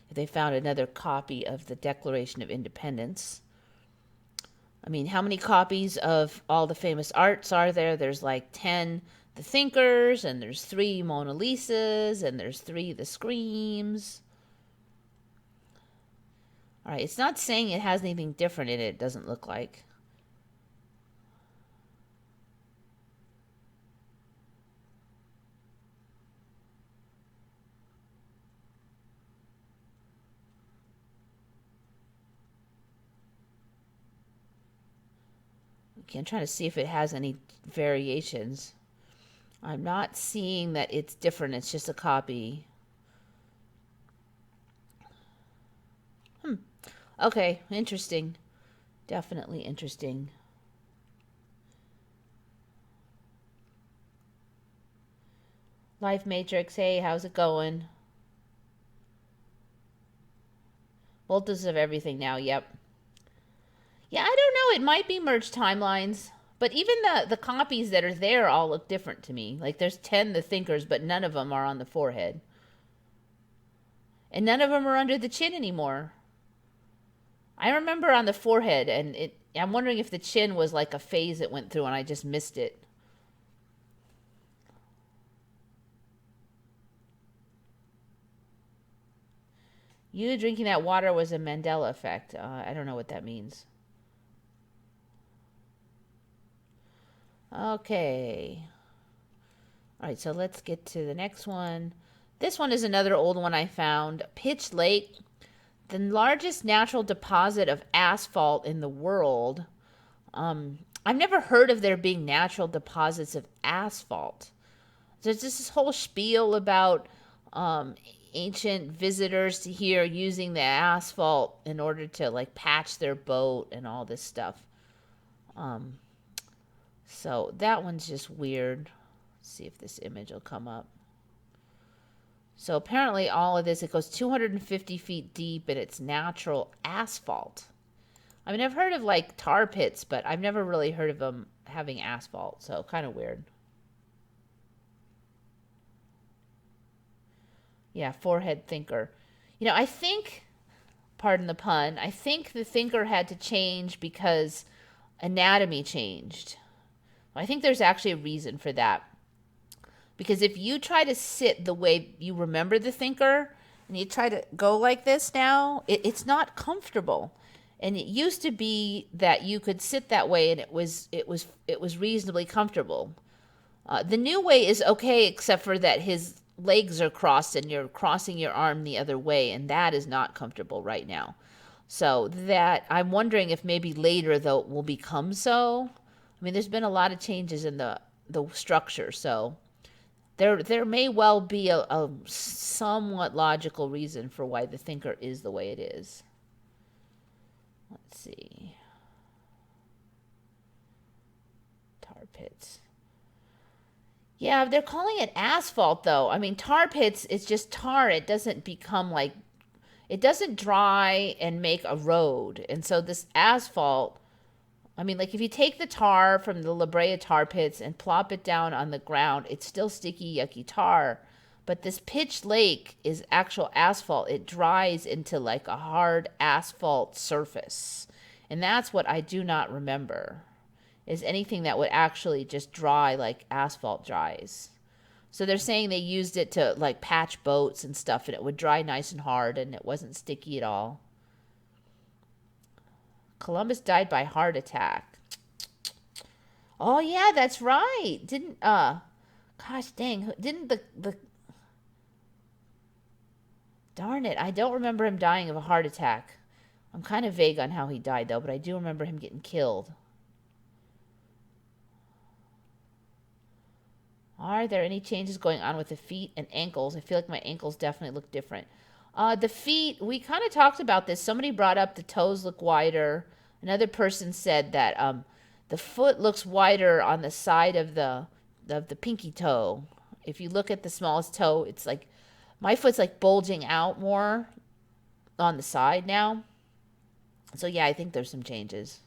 if they found another copy of the Declaration of Independence. I mean, how many copies of all the famous arts are there? There's like 10 The Thinkers, and there's 3 Mona Lisas, and there's 3 The Screams. All right, it's not saying it has anything different in it, it doesn't look like. Okay, I'm trying to see if it has any variations. I'm not seeing that it's different. It's just a copy. Okay, interesting. Definitely interesting. Life Matrix, hey, how's it going? Multiples of everything now, yep. Yeah, I don't know. It might be merged timelines. But even the copies that are there all look different to me. Like there's 10 the thinkers, but none of them are on the forehead. And none of them are under the chin anymore. I remember on the forehead, and I'm wondering if the chin was like a phase it went through and I just missed it. You drinking that water was a Mandela effect. I don't know what that means. Okay. All right, so let's get to the next one. This one is another old one I found. Pitch Lake, the largest natural deposit of asphalt in the world. I've never heard of there being natural deposits of asphalt. There's just this whole spiel about ancient visitors to here using the asphalt in order to like patch their boat and all this stuff. So that one's just weird. Let's see if this image will come up. So apparently all of this, it goes 250 feet deep and it's natural asphalt. I mean, I've heard of like tar pits, but I've never really heard of them having asphalt. So kind of weird. Yeah, forehead thinker. You know, I think, pardon the pun, I think the thinker had to change because anatomy changed. I think there's actually a reason for that. Because if you try to sit the way you remember the thinker, and you try to go like this now, it's not comfortable. And it used to be that you could sit that way and it was reasonably comfortable. The new way is okay, except for that his legs are crossed and you're crossing your arm the other way, and that is not comfortable right now. So that I'm wondering if maybe later though it will become so. I mean, there's been a lot of changes in the structure, so there may well be a somewhat logical reason for why the thinker is the way it is. Let's see. Tar pits. Yeah, they're calling it asphalt though. I mean, tar pits, it's just tar. It doesn't become like, it doesn't dry and make a road. And so this asphalt, I mean, like if you take the tar from the La Brea tar pits and plop it down on the ground, it's still sticky, yucky tar. But this pitch lake is actual asphalt. It dries into like a hard asphalt surface. And that's what I do not remember, is anything that would actually just dry like asphalt dries. So they're saying they used it to like patch boats and stuff, and it would dry nice and hard and it wasn't sticky at all. Columbus died by heart attack. Oh yeah, that's right. Didn't gosh dang, didn't the darn it, I don't remember him dying of a heart attack. I'm kind of vague on how he died though, but I do remember him getting killed. Are there any changes going on with the feet and ankles? I feel like my ankles definitely look different. The feet, we kind of talked about this. Somebody brought up the toes look wider. Another person said that the foot looks wider on the side of the pinky toe. If you look at the smallest toe, it's like, my foot's like bulging out more on the side now. So yeah, I think there's some changes.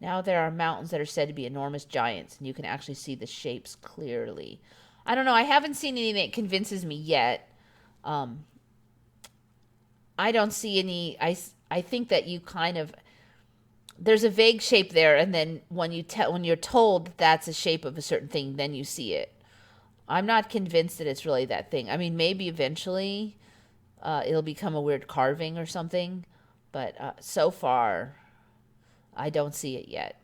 Now there are mountains that are said to be enormous giants, and you can actually see the shapes clearly. I don't know. I haven't seen anything that convinces me yet. I don't see any. I think that you kind of, there's a vague shape there, and then when you're told that's a shape of a certain thing, then you see it. I'm not convinced that it's really that thing. I mean, maybe eventually it'll become a weird carving or something, but so far I don't see it yet.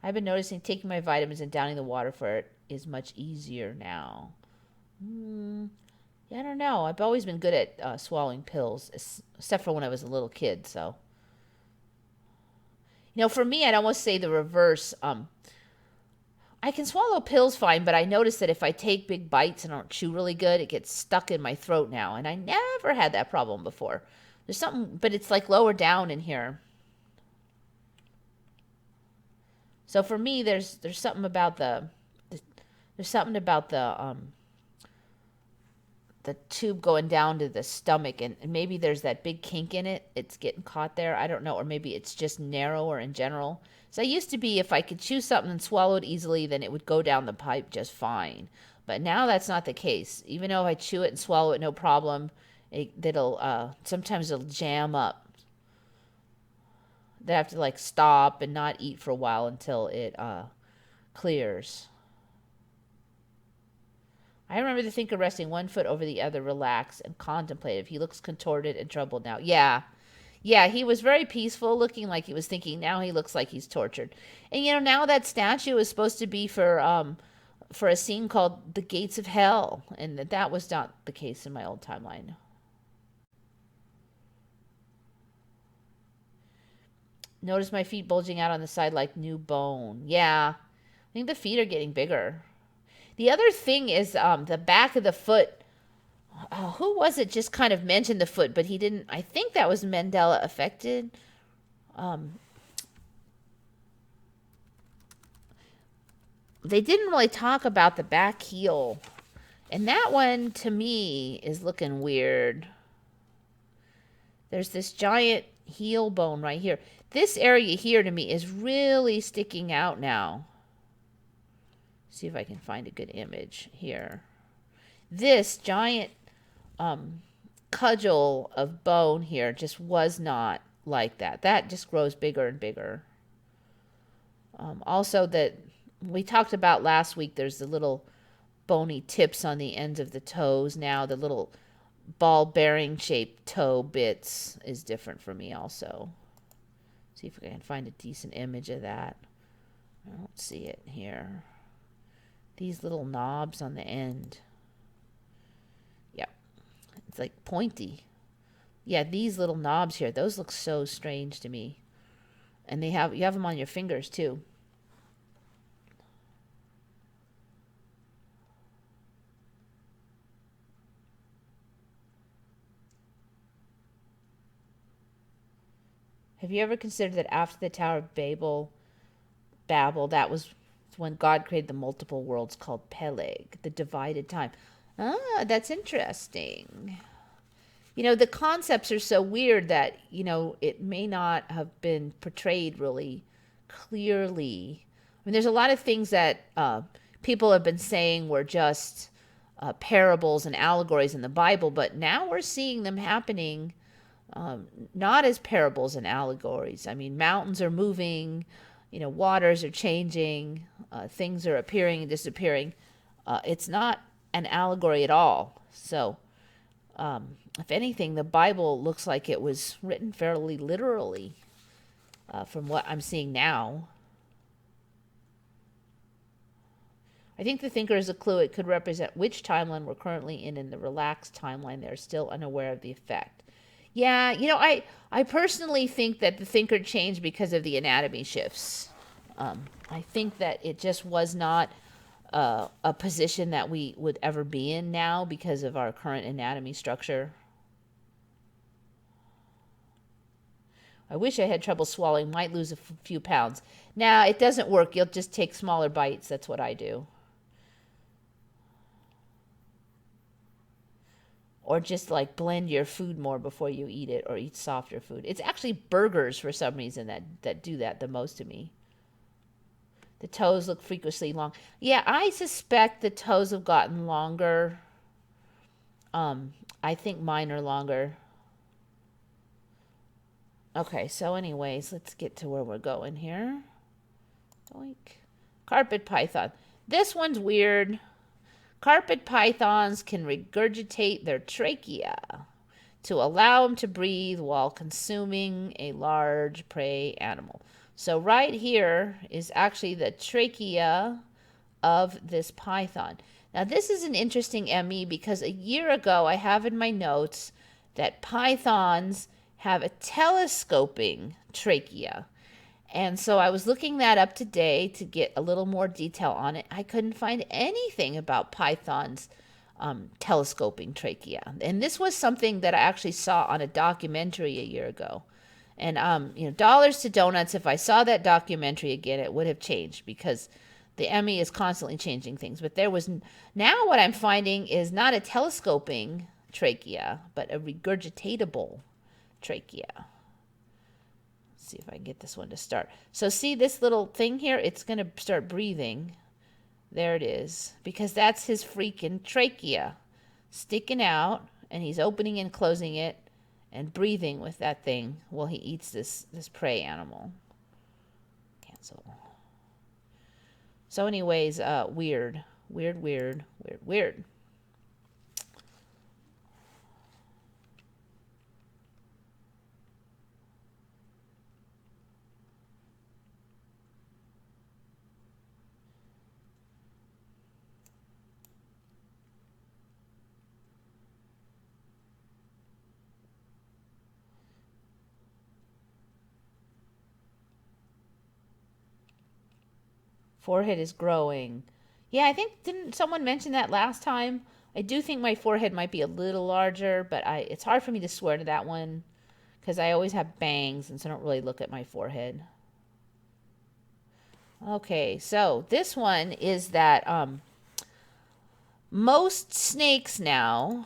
I've been noticing taking my vitamins and downing the water for it is much easier now. Yeah, I don't know. I've always been good at swallowing pills, except for when I was a little kid. So, you know, for me, I'd almost say the reverse. I can swallow pills fine, but I notice that if I take big bites and I don't chew really good, it gets stuck in my throat now. And I never had that problem before. There's something, but it's like lower down in here. So for me, there's something about there's something about the tube going down to the stomach, and maybe there's that big kink in it. It's getting caught there. I don't know, or maybe it's just narrower in general. So I used to be, if I could chew something and swallow it easily, then it would go down the pipe just fine. But now that's not the case. Even though I chew it and swallow it no problem, sometimes it'll jam up. They have to like stop and not eat for a while until it clears. I remember the thinker resting one foot over the other, relaxed and contemplative. He looks contorted and troubled now. Yeah. Yeah, he was very peaceful, looking like he was thinking. Now he looks like he's tortured. And now that statue is supposed to be for a scene called The Gates of Hell, and that was not the case in my old timeline. Notice my feet bulging out on the side like new bone. Yeah, I think the feet are getting bigger. The other thing is the back of the foot. Who was it just kind of mentioned the foot, but he didn't. I think that was Mandela affected. They didn't really talk about the back heel. And that one, to me, is looking weird. There's this giant heel bone right here. This area here, to me, is really sticking out now. See if I can find a good image here. This giant cudgel of bone here just was not like that. That just grows bigger and bigger. Also, that we talked about last week, there's the little bony tips on the ends of the toes. Now the little ball bearing shaped toe bits is different for me also. See if I can find a decent image of that. I don't see it here. These little knobs on the end. Yep. It's like pointy. Yeah, these little knobs here, those look so strange to me. And you have them on your fingers too. Have you ever considered that after the Tower of Babel, that was when God created the multiple worlds called Peleg, the divided time? Ah, that's interesting. The concepts are so weird that, it may not have been portrayed really clearly. I mean, there's a lot of things that people have been saying were just parables and allegories in the Bible, but now we're seeing them happening not as parables and allegories. I mean, mountains are moving, waters are changing, things are appearing and disappearing. It's not an allegory at all. So, if anything, the Bible looks like it was written fairly literally from what I'm seeing now. I think the thinker is a clue. It could represent which timeline we're currently in the relaxed timeline. They're still unaware of the effect. Yeah, I personally think that the thinker changed because of the anatomy shifts. I think that it just was not a position that we would ever be in now because of our current anatomy structure. I wish I had trouble swallowing. Might lose a few pounds. Nah, it doesn't work. You'll just take smaller bites. That's what I do. Or just like blend your food more before you eat it, or eat softer food. It's actually burgers for some reason that do that the most to me. The toes look freakishly long. Yeah, I suspect the toes have gotten longer. I think mine are longer. Okay, so anyways, let's get to where we're going here. Oink. Carpet python. This one's weird. Carpet pythons can regurgitate their trachea to allow them to breathe while consuming a large prey animal. So right here is actually the trachea of this python. Now this is an interesting ME because a year ago I have in my notes that pythons have a telescoping trachea. And so I was looking that up today to get a little more detail on it. I couldn't find anything about pythons telescoping trachea. And this was something that I actually saw on a documentary a year ago. And dollars to donuts, if I saw that documentary again, it would have changed, because the ME is constantly changing things. But now what I'm finding is not a telescoping trachea, but a regurgitatable trachea. Let's see if I can get this one to start. So see this little thing here? It's going to start breathing. There it is, because that's his freaking trachea sticking out, and he's opening and closing it and breathing with that thing while he eats this prey animal. Cancel. So anyways, weird. Forehead is growing. Yeah, I think, didn't someone mention that last time? I do think my forehead might be a little larger, but it's hard for me to swear to that one because I always have bangs, and so I don't really look at my forehead. Okay, so this one is that most snakes now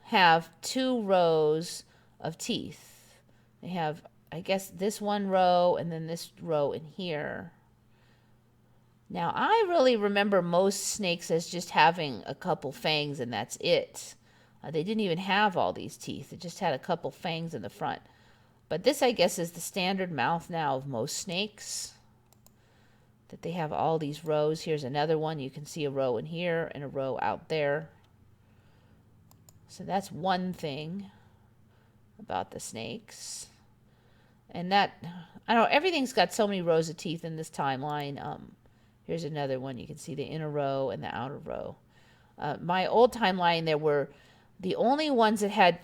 have 2 rows of teeth. They have, I guess, this one row and then this row in here. Now, I really remember most snakes as just having a couple fangs and that's it. They didn't even have all these teeth. It just had a couple fangs in the front. But this, I guess, is the standard mouth now of most snakes, that they have all these rows. Here's another one. You can see a row in here and a row out there. So that's one thing about the snakes. And that, I don't know, everything's got so many rows of teeth in this timeline. Here's another one. You can see the inner row and the outer row. My old timeline, there were the only ones that had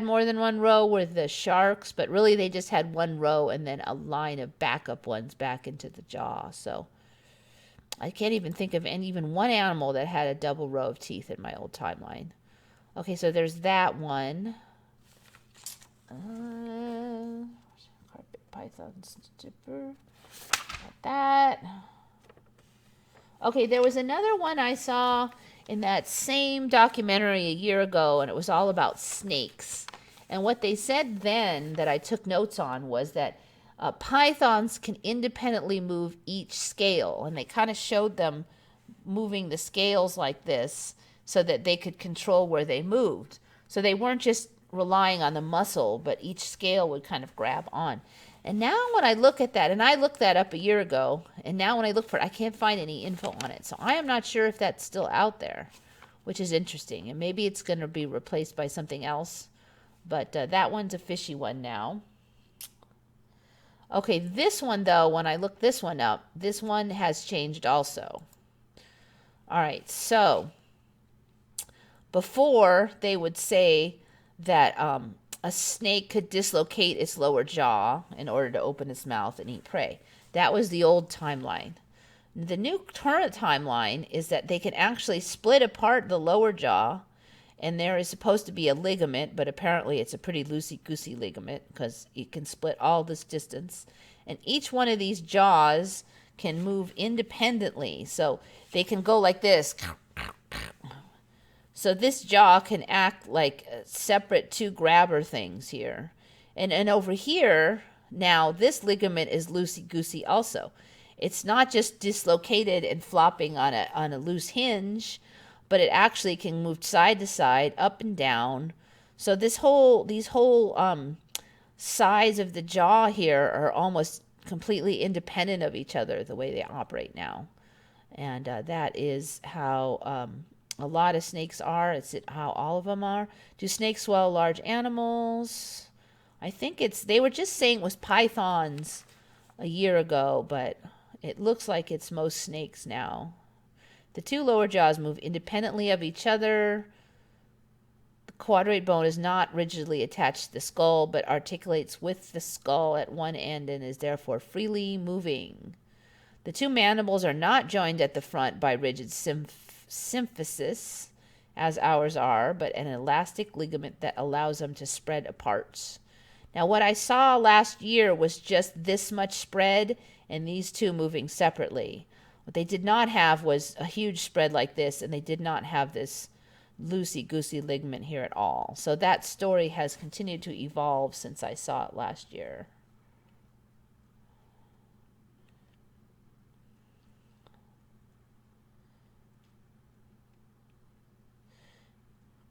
more than one row were the sharks, but really they just had one row and then a line of backup ones back into the jaw. So I can't even think of even one animal that had a double row of teeth in my old timeline. Okay, so there's that one. Carpet python stipper. Got that. Okay, there was another one I saw in that same documentary a year ago, and it was all about snakes. And what they said then that I took notes on was that pythons can independently move each scale, and they kind of showed them moving the scales like this so that they could control where they moved. So they weren't just relying on the muscle, but each scale would kind of grab on. And now when I look at that, and I looked that up a year ago, and now when I look for it, I can't find any info on it. So I am not sure if that's still out there, which is interesting. And maybe it's going to be replaced by something else. But that one's a fishy one now. Okay, this one, though, when I look this one up, this one has changed also. All right, so before they would say that a snake could dislocate its lower jaw in order to open its mouth and eat prey. That was the old timeline. The new current timeline is that they can actually split apart the lower jaw, and there is supposed to be a ligament, but apparently it's a pretty loosey-goosey ligament because it can split all this distance. And each one of these jaws can move independently. So they can go like this. So this jaw can act like separate 2 grabber things here. And over here, now this ligament is loosey-goosey also. It's not just dislocated and flopping on a loose hinge, but it actually can move side to side, up and down. So these whole sides of the jaw here are almost completely independent of each other, the way they operate now. And that is how a lot of snakes are. It's how all of them are. Do snakes swallow large animals? I think they were just saying it was pythons a year ago, but it looks like it's most snakes now. The 2 lower jaws move independently of each other. The quadrate bone is not rigidly attached to the skull, but articulates with the skull at one end and is therefore freely moving. The 2 mandibles are not joined at the front by rigid symphysis, as ours are, but an elastic ligament that allows them to spread apart. Now, what I saw last year was just this much spread and these two moving separately. What they did not have was a huge spread like this, and they did not have this loosey-goosey ligament here at all. So that story has continued to evolve since I saw it last year.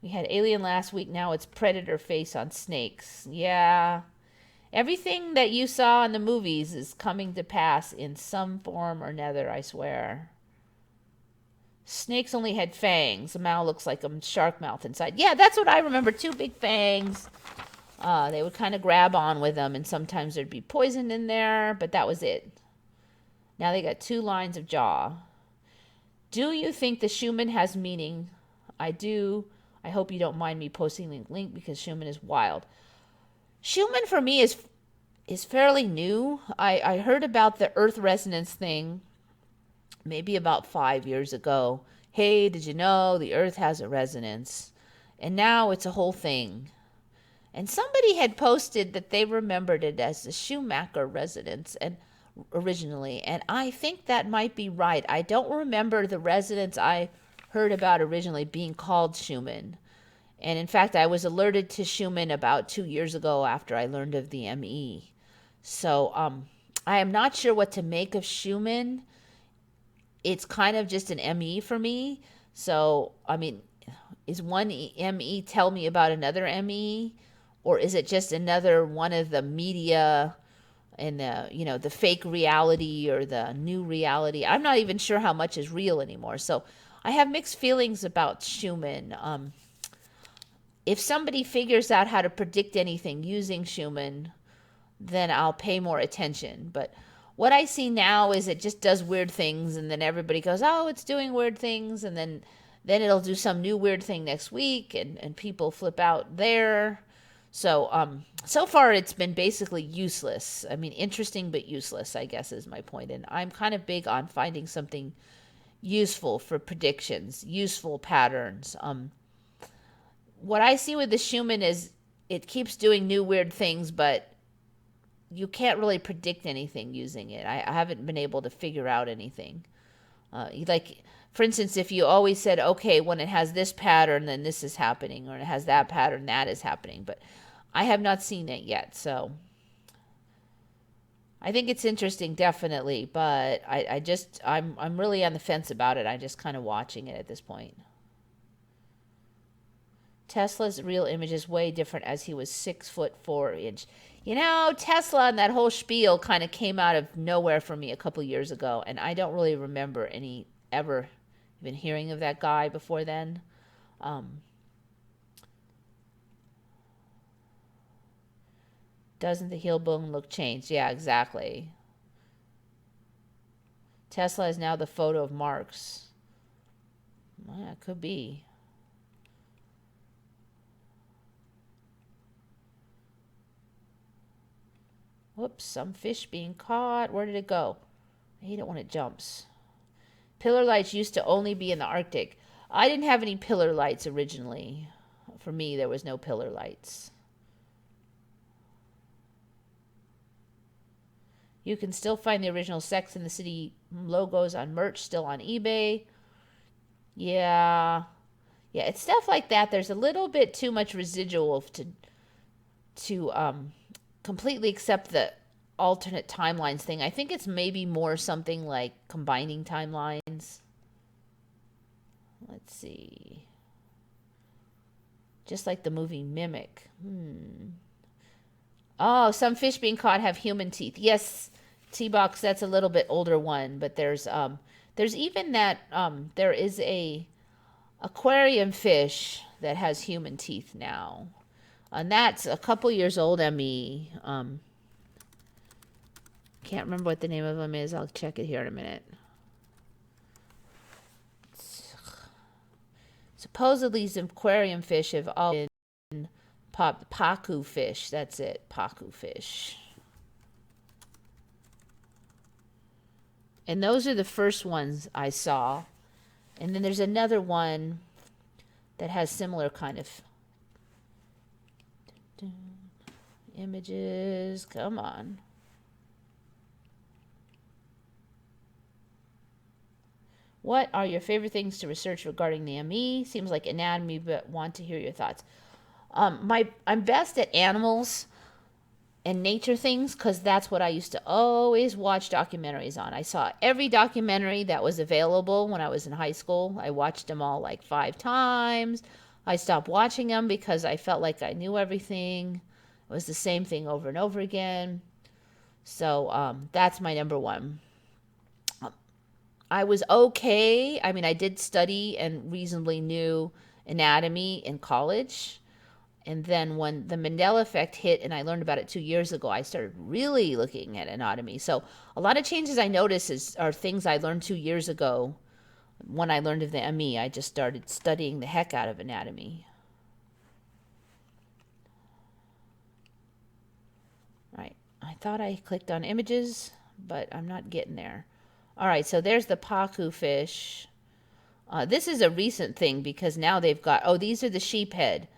We had alien last week, now it's predator face on snakes. Yeah. Everything that you saw in the movies is coming to pass in some form or another, I swear. Snakes only had fangs. A mouth looks like a shark mouth inside. Yeah, that's what I remember. Two big fangs. They would kind of grab on with them, and sometimes there'd be poison in there, but that was it. Now they got two lines of jaw. Do you think the Schumann has meaning? I do. I hope you don't mind me posting the link because Schumann is wild. Schumann for me is fairly new. I heard about the Earth resonance thing maybe about 5 years ago. Hey, did you know the Earth has a resonance? And now it's a whole thing. And somebody had posted that they remembered it as the Schumacher resonance and originally, and I think that might be right. I don't remember the resonance I heard about originally being called Schumann. And in fact, I was alerted to Schumann about 2 years ago after I learned of the ME. So I am not sure what to make of Schumann. It's kind of just an ME for me. So, I mean, is one ME tell me about another ME? Or is it just another one of the media and the fake reality or the new reality? I'm not even sure how much is real anymore. So I have mixed feelings about Schumann. If somebody figures out how to predict anything using Schumann, then I'll pay more attention. But what I see now is it just does weird things, and then everybody goes, oh, it's doing weird things, and then it'll do some new weird thing next week, and people flip out there. So so far it's been basically useless. I mean, interesting but useless, I guess, is my point. And I'm kind of big on finding something useful for predictions, useful patterns. What I see with the Schumann is it keeps doing new weird things, but you can't really predict anything using it. I haven't been able to figure out anything. Like, for instance, if you always said, okay, when it has this pattern, then this is happening, or it has that pattern, that is happening. But I have not seen it yet, so I think it's interesting, definitely. But I'm really on the fence about it. I'm just kind of watching it at this point. Tesla's real image is way different as he was 6'4". Tesla and that whole spiel kind of came out of nowhere for me a couple years ago, and I don't really remember ever even hearing of that guy before then. Doesn't the heel bone look changed? Yeah, exactly. Tesla is now the photo of Marx. Yeah, it could be. Whoops, some fish being caught. Where did it go? I hate it when it jumps. Pillar lights used to only be in the Arctic. I didn't have any pillar lights originally. For me, there was no pillar lights. You can still find the original Sex and the City logos on merch, still on eBay. Yeah, it's stuff like that. There's a little bit too much residual to completely accept the alternate timelines thing. I think it's maybe more something like combining timelines. Let's see. Just like the movie Mimic. Oh, some fish being caught have human teeth. Yes, T-Box, that's a little bit older one, but there's even that there is a aquarium fish that has human teeth now. And that's a couple years old, ME. Can't remember what the name of them is. I'll check it here in a minute. Supposedly, these aquarium fish have all been potoo fish. That's it, potoo fish. And those are the first ones I saw. And then there's another one that has similar kind of... Images, come on. What are your favorite things to research regarding the ME? Seems like anatomy, but want to hear your thoughts. I'm best at animals and nature things because that's what I used to always watch documentaries on. I saw every documentary that was available when I was in high school. I watched them all like 5 times. I stopped watching them because I felt like I knew everything. It was the same thing over and over again. So that's my number one. I was okay. I mean, I did study and reasonably knew anatomy in college. And then when the Mandela effect hit and I learned about it 2 years ago, I started really looking at anatomy. So a lot of changes I notice are things I learned 2 years ago. When I learned of the ME, I just started studying the heck out of anatomy. Right. I thought I clicked on images, but I'm not getting there. All right, so there's the potoo fish. This is a recent thing because now they've got, these are the sheep head.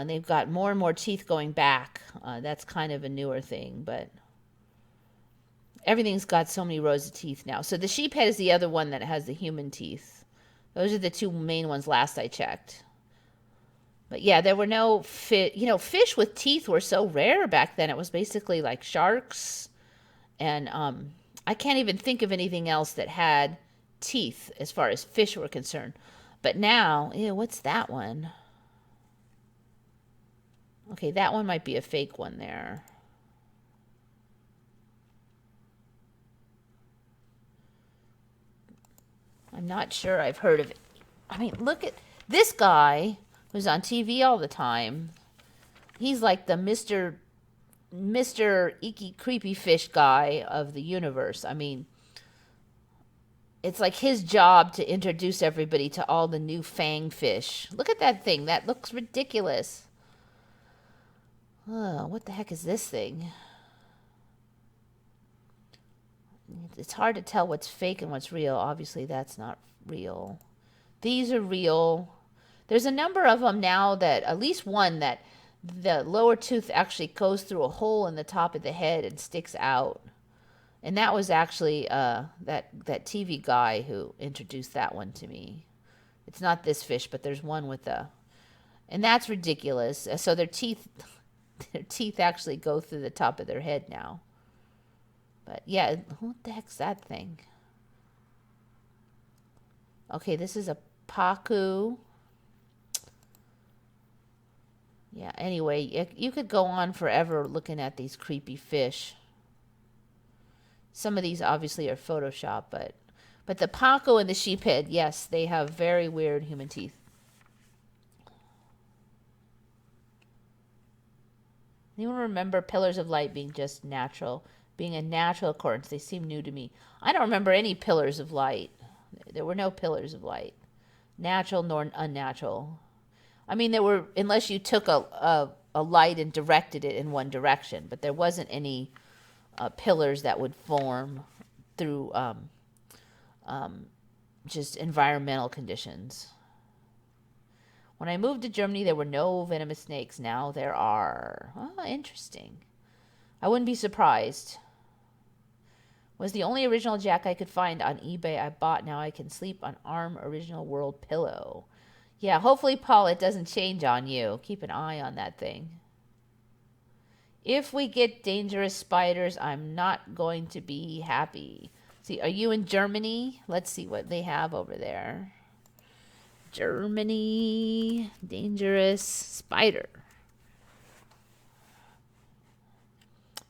They've got more and more teeth going back. That's kind of a newer thing, but everything's got so many rows of teeth now. So the sheep head is the other one that has the human teeth. Those are the two main ones last I checked. But yeah, there were no fish. You know, fish with teeth were so rare back then. It was basically like sharks. And I can't even think of anything else that had teeth as far as fish were concerned. But now, what's that one? Okay, that one might be a fake one there. I'm not sure I've heard of it. I mean, look at this guy who's on TV all the time. He's like the Mr. Icky Creepy Fish guy of the universe. I mean, it's like his job to introduce everybody to all the new fang fish. Look at that thing. That looks ridiculous. Oh, what the heck is this thing? It's hard to tell what's fake and what's real. Obviously, that's not real. These are real. There's a number of them now that, at least one that the lower tooth actually goes through a hole in the top of the head and sticks out. And that was actually that TV guy who introduced that one to me. It's not this fish, but there's one with a... And that's ridiculous. So their teeth actually go through the top of their head now. But yeah, what the heck's that thing? Okay, this is a potoo. Yeah, anyway, you could go on forever looking at these creepy fish. Some of these obviously are Photoshop, but the potoo and the sheephead, yes, they have very weird human teeth. Anyone remember pillars of light being just natural, being a natural occurrence? They seem new to me. I don't remember any pillars of light. There were no pillars of light, natural nor unnatural. I mean, there were, unless you took a light and directed it in one direction, but there wasn't any pillars that would form through just environmental conditions. When I moved to Germany, there were no venomous snakes. Now there are. Oh, interesting. I wouldn't be surprised. Was the only original jack I could find on eBay I bought. Now I can sleep on Arm Original World pillow. Yeah, hopefully, Paul, it doesn't change on you. Keep an eye on that thing. If we get dangerous spiders, I'm not going to be happy. See, are you in Germany? Let's see what they have over there. Germany, dangerous spider.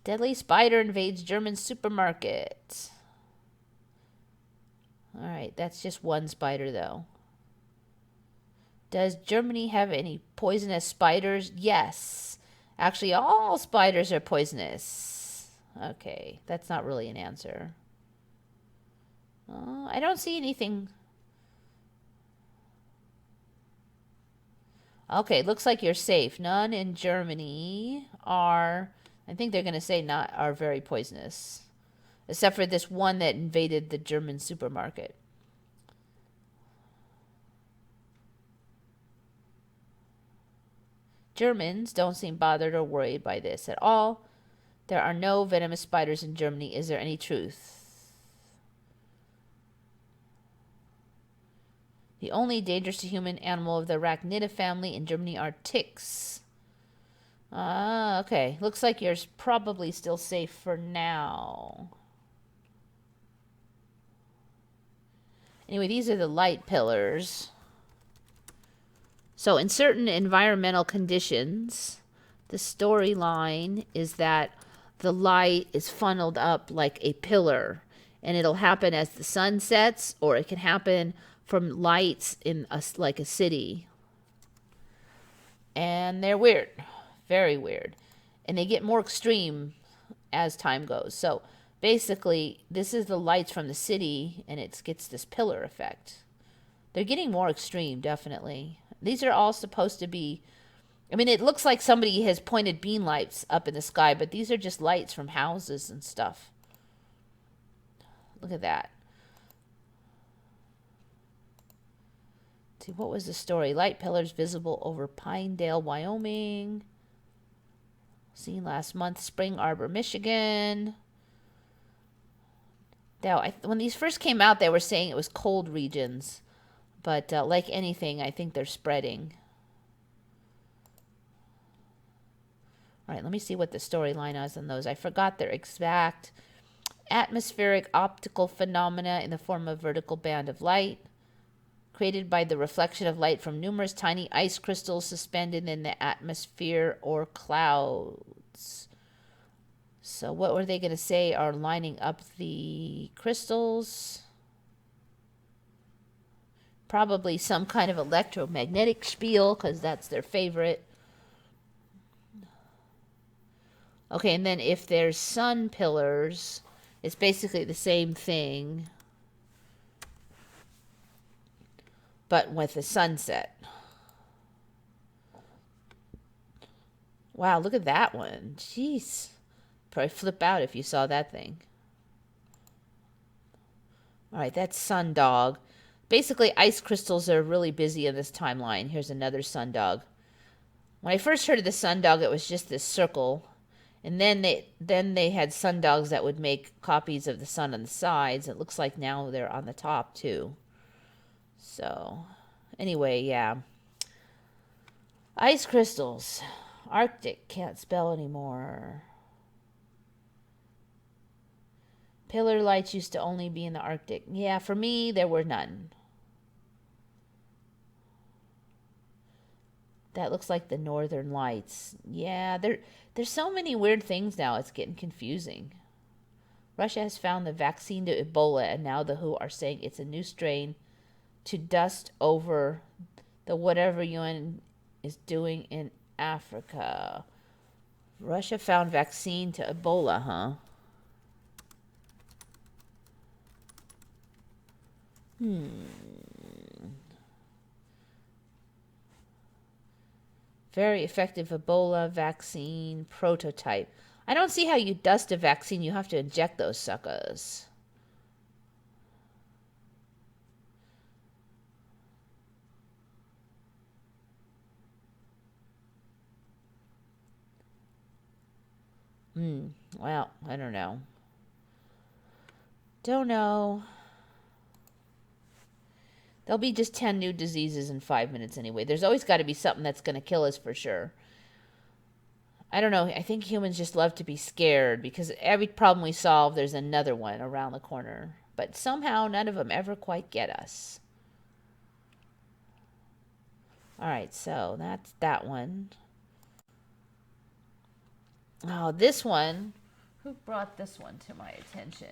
Deadly spider invades German supermarket. All right, that's just one spider, though. Does Germany have any poisonous spiders? Yes. Actually, all spiders are poisonous. Okay, that's not really an answer. I don't see anything. Okay, looks like you're safe. None in Germany are, I think they're going to say are very poisonous. Except for this one that invaded the German supermarket. Germans don't seem bothered or worried by this at all. There are no venomous spiders in Germany. Is there any truth? The only dangerous to human animal of the arachnida family in Germany are ticks. Ah, okay. Looks like you're probably still safe for now. Anyway, these are the light pillars. So in certain environmental conditions, the storyline is that the light is funneled up like a pillar, and it'll happen as the sun sets, or it can happen from lights in like a city. And they're weird, very weird, and they get more extreme as time goes. So basically, this is the lights from the city, and it gets this pillar effect. They're getting more extreme, definitely. These are all supposed to be, I mean, it looks like somebody has pointed beam lights up in the sky, but these are just lights from houses and stuff. Look at that. Let's see, what was the story? Light pillars visible over Pinedale, Wyoming. Seen last month, Spring Arbor, Michigan. Now, when these first came out, they were saying it was cold regions. But like anything, I think they're spreading. All right, let me see what the storyline is on those. I forgot their exact atmospheric optical phenomena in the form of vertical band of light created by the reflection of light from numerous tiny ice crystals suspended in the atmosphere or clouds. So what were they going to say are lining up the crystals? Probably some kind of electromagnetic spiel, because that's their favorite. Okay, and then if there's sun pillars, it's basically the same thing, but with the sunset. Wow, look at that one. Jeez. Probably flip out if you saw that thing. All right, that's sun dog. Basically, ice crystals are really busy in this timeline. Here's another sun dog. When I first heard of the sun dog, it was just this circle. And then they had sun dogs that would make copies of the sun on the sides. It looks like now they're on the top, too. So, anyway, yeah. Ice crystals. Arctic, can't spell anymore. Pillar lights used to only be in the Arctic. Yeah, for me, there were none. That looks like the Northern Lights. Yeah, there's so many weird things now. It's getting confusing. Russia has found the vaccine to Ebola, and now the WHO are saying it's a new strain to dust over the whatever UN is doing in Africa. Russia found vaccine to Ebola, huh? Very effective Ebola vaccine prototype. I don't see how you dust a vaccine. You have to inject those suckers. Well, I don't know. Don't know. There'll be just 10 new diseases in 5 minutes anyway. There's always got to be something that's going to kill us for sure. I don't know. I think humans just love to be scared because every problem we solve, there's another one around the corner. But somehow none of them ever quite get us. All right, so that's that one. Oh, this one. Who brought this one to my attention?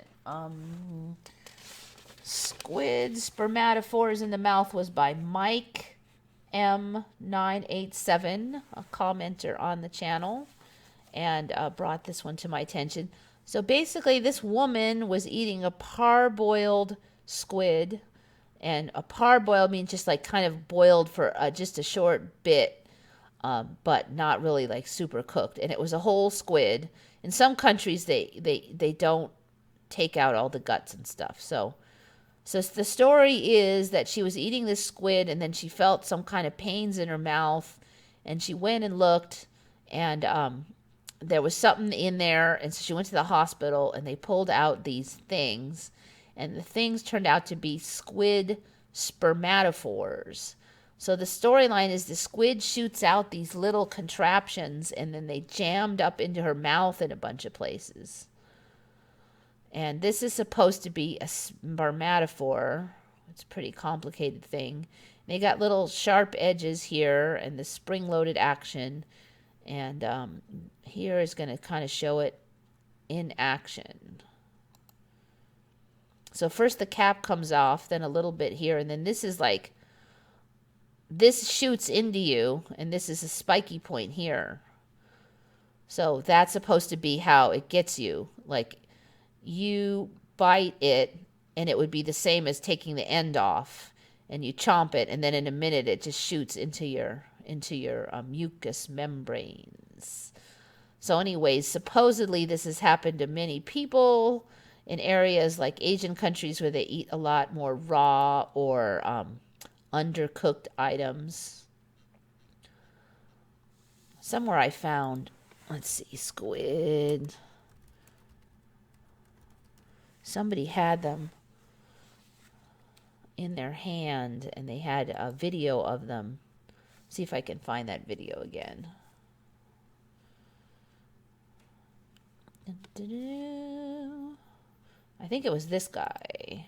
Squid spermatophores in the mouth was by Mike M987, a commenter on the channel, and brought this one to my attention. So basically, this woman was eating a parboiled squid, and a parboiled means just like kind of boiled for just a short bit, but not really like super cooked. And it was a whole squid. In some countries, they don't take out all the guts and stuff. So the story is that she was eating this squid, and then she felt some kind of pains in her mouth, And she went and looked, and there was something in there, and so she went to the hospital, and they pulled out these things, and the things turned out to be squid spermatophores. So the storyline is the squid shoots out these little contraptions, and then they jammed up into her mouth in a bunch of places. And this is supposed to be a spermatophore. It's a pretty complicated thing. They got little sharp edges here and the spring-loaded action. And here is going to kind of show it in action. So first the cap comes off, then a little bit here, and then this is like, this shoots into you, and this is a spiky point here. So that's supposed to be how it gets you. Like, you bite it, and it would be the same as taking the end off, and you chomp it, and then in a minute it just shoots into your mucous membranes. So anyways, supposedly this has happened to many people in areas like Asian countries where they eat a lot more raw or undercooked items. Somewhere I found, let's see, squid. Somebody had them in their hand, and they had a video of them. See if I can find that video again. I think it was this guy.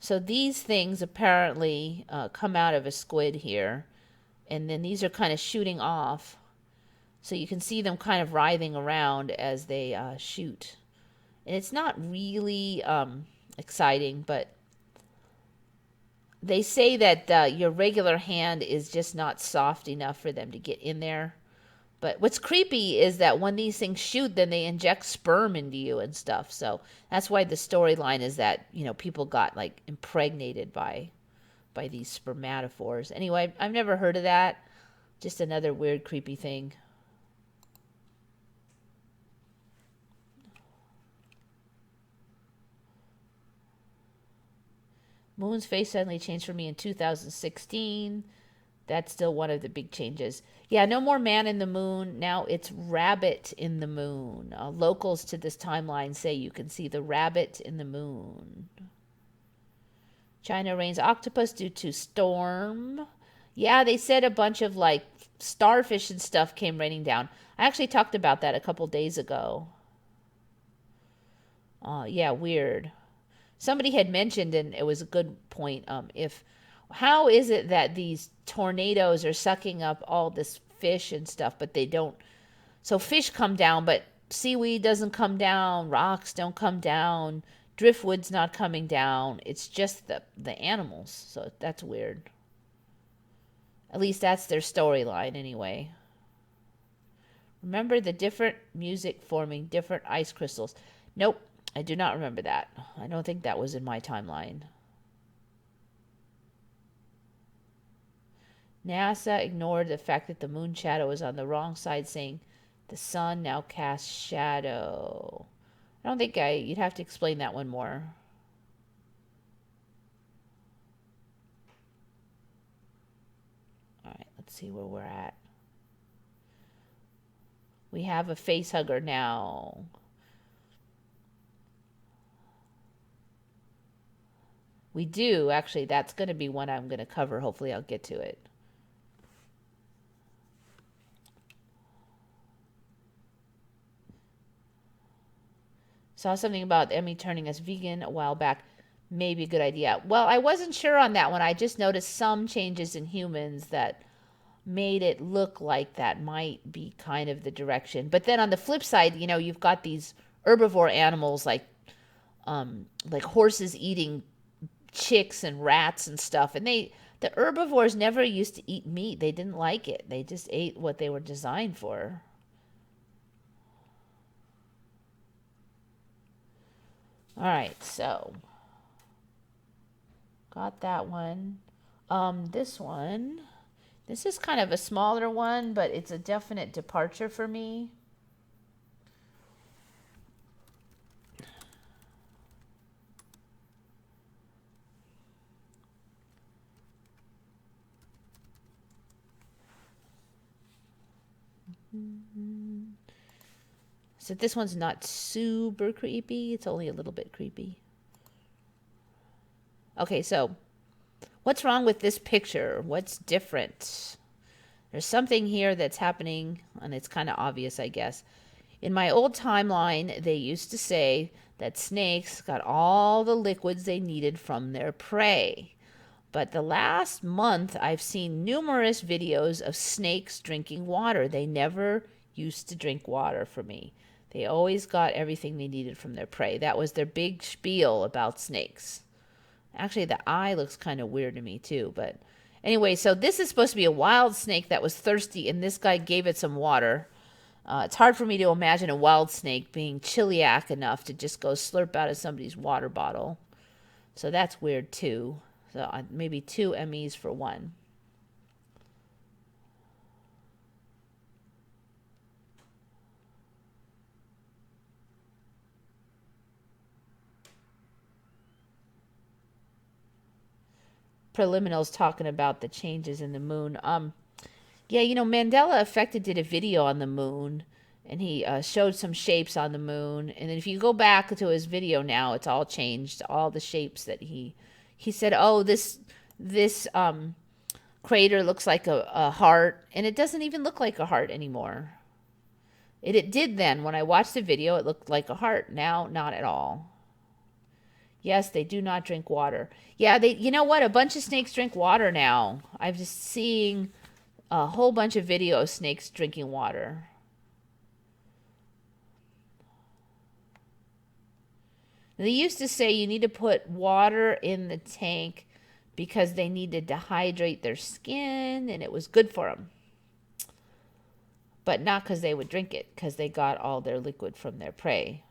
So these things apparently come out of a squid here, and then these are kind of shooting off. So you can see them kind of writhing around as they shoot. And it's not really exciting, but they say that your regular hand is just not soft enough for them to get in there. But what's creepy is that when these things shoot, then they inject sperm into you and stuff. So that's why the storyline is that, you know, people got like impregnated by these spermatophores. Anyway, I've never heard of that. Just another weird, creepy thing. Moon's face suddenly changed for me in 2016. That's still one of the big changes. Yeah, no more man in the moon. Now it's rabbit in the moon. Locals to this timeline say you can see the rabbit in the moon. China rains octopus due to storm. Yeah, they said a bunch of like starfish and stuff came raining down. I actually talked about that a couple days ago. Yeah, weird. Somebody had mentioned, and it was a good point, how is it that these tornadoes are sucking up all this fish and stuff, but they don't? So fish come down, but seaweed doesn't come down, rocks don't come down, driftwood's not coming down. It's just the animals. So that's weird. At least that's their storyline anyway. Remember the different music forming different ice crystals. Nope, I do not remember that. I don't think that was in my timeline. NASA ignored the fact that the moon shadow was on the wrong side, saying the sun now casts shadow. I don't think you'd have to explain that one more. All right, let's see where we're at. We have a face hugger now. We do, actually. That's going to be one I'm going to cover. Hopefully I'll get to it. Saw something about ME turning us vegan a while back. Maybe a good idea. Well, I wasn't sure on that one. I just noticed some changes in humans that made it look like that might be kind of the direction. But then on the flip side, you know, you've got these herbivore animals like horses eating chicks and rats and stuff. And the herbivores never used to eat meat. They didn't like it. They just ate what they were designed for. All right, so got that one. This one, this is kind of a smaller one, but it's a definite departure for me. So this one's not super creepy. It's only a little bit creepy. Okay, so what's wrong with this picture? What's different? There's something here that's happening, and it's kind of obvious, I guess. In my old timeline, they used to say that snakes got all the liquids they needed from their prey. But the last month, I've seen numerous videos of snakes drinking water. They never used to drink water for me. They always got everything they needed from their prey. That was their big spiel about snakes. Actually, the eye looks kind of weird to me too. But anyway, so this is supposed to be a wild snake that was thirsty, and this guy gave it some water. It's hard for me to imagine a wild snake being chiliac enough to just go slurp out of somebody's water bottle. So that's weird too. So maybe 2 MEs for 1. Preliminals talking about the changes in the moon. Yeah, you know, Mandela Effect did a video on the moon, and he showed some shapes on the moon. And then if you go back to his video now, it's all changed. All the shapes that he said, oh, this crater looks like a heart, and it doesn't even look like a heart anymore. It did then. When I watched the video, it looked like a heart. Now, not at all. Yes, they do not drink water. Yeah, you know what? A bunch of snakes drink water now. I'm just seeing a whole bunch of video of snakes drinking water. They used to say you need to put water in the tank because they needed to hydrate their skin and it was good for them. But not because they would drink it, because they got all their liquid from their prey.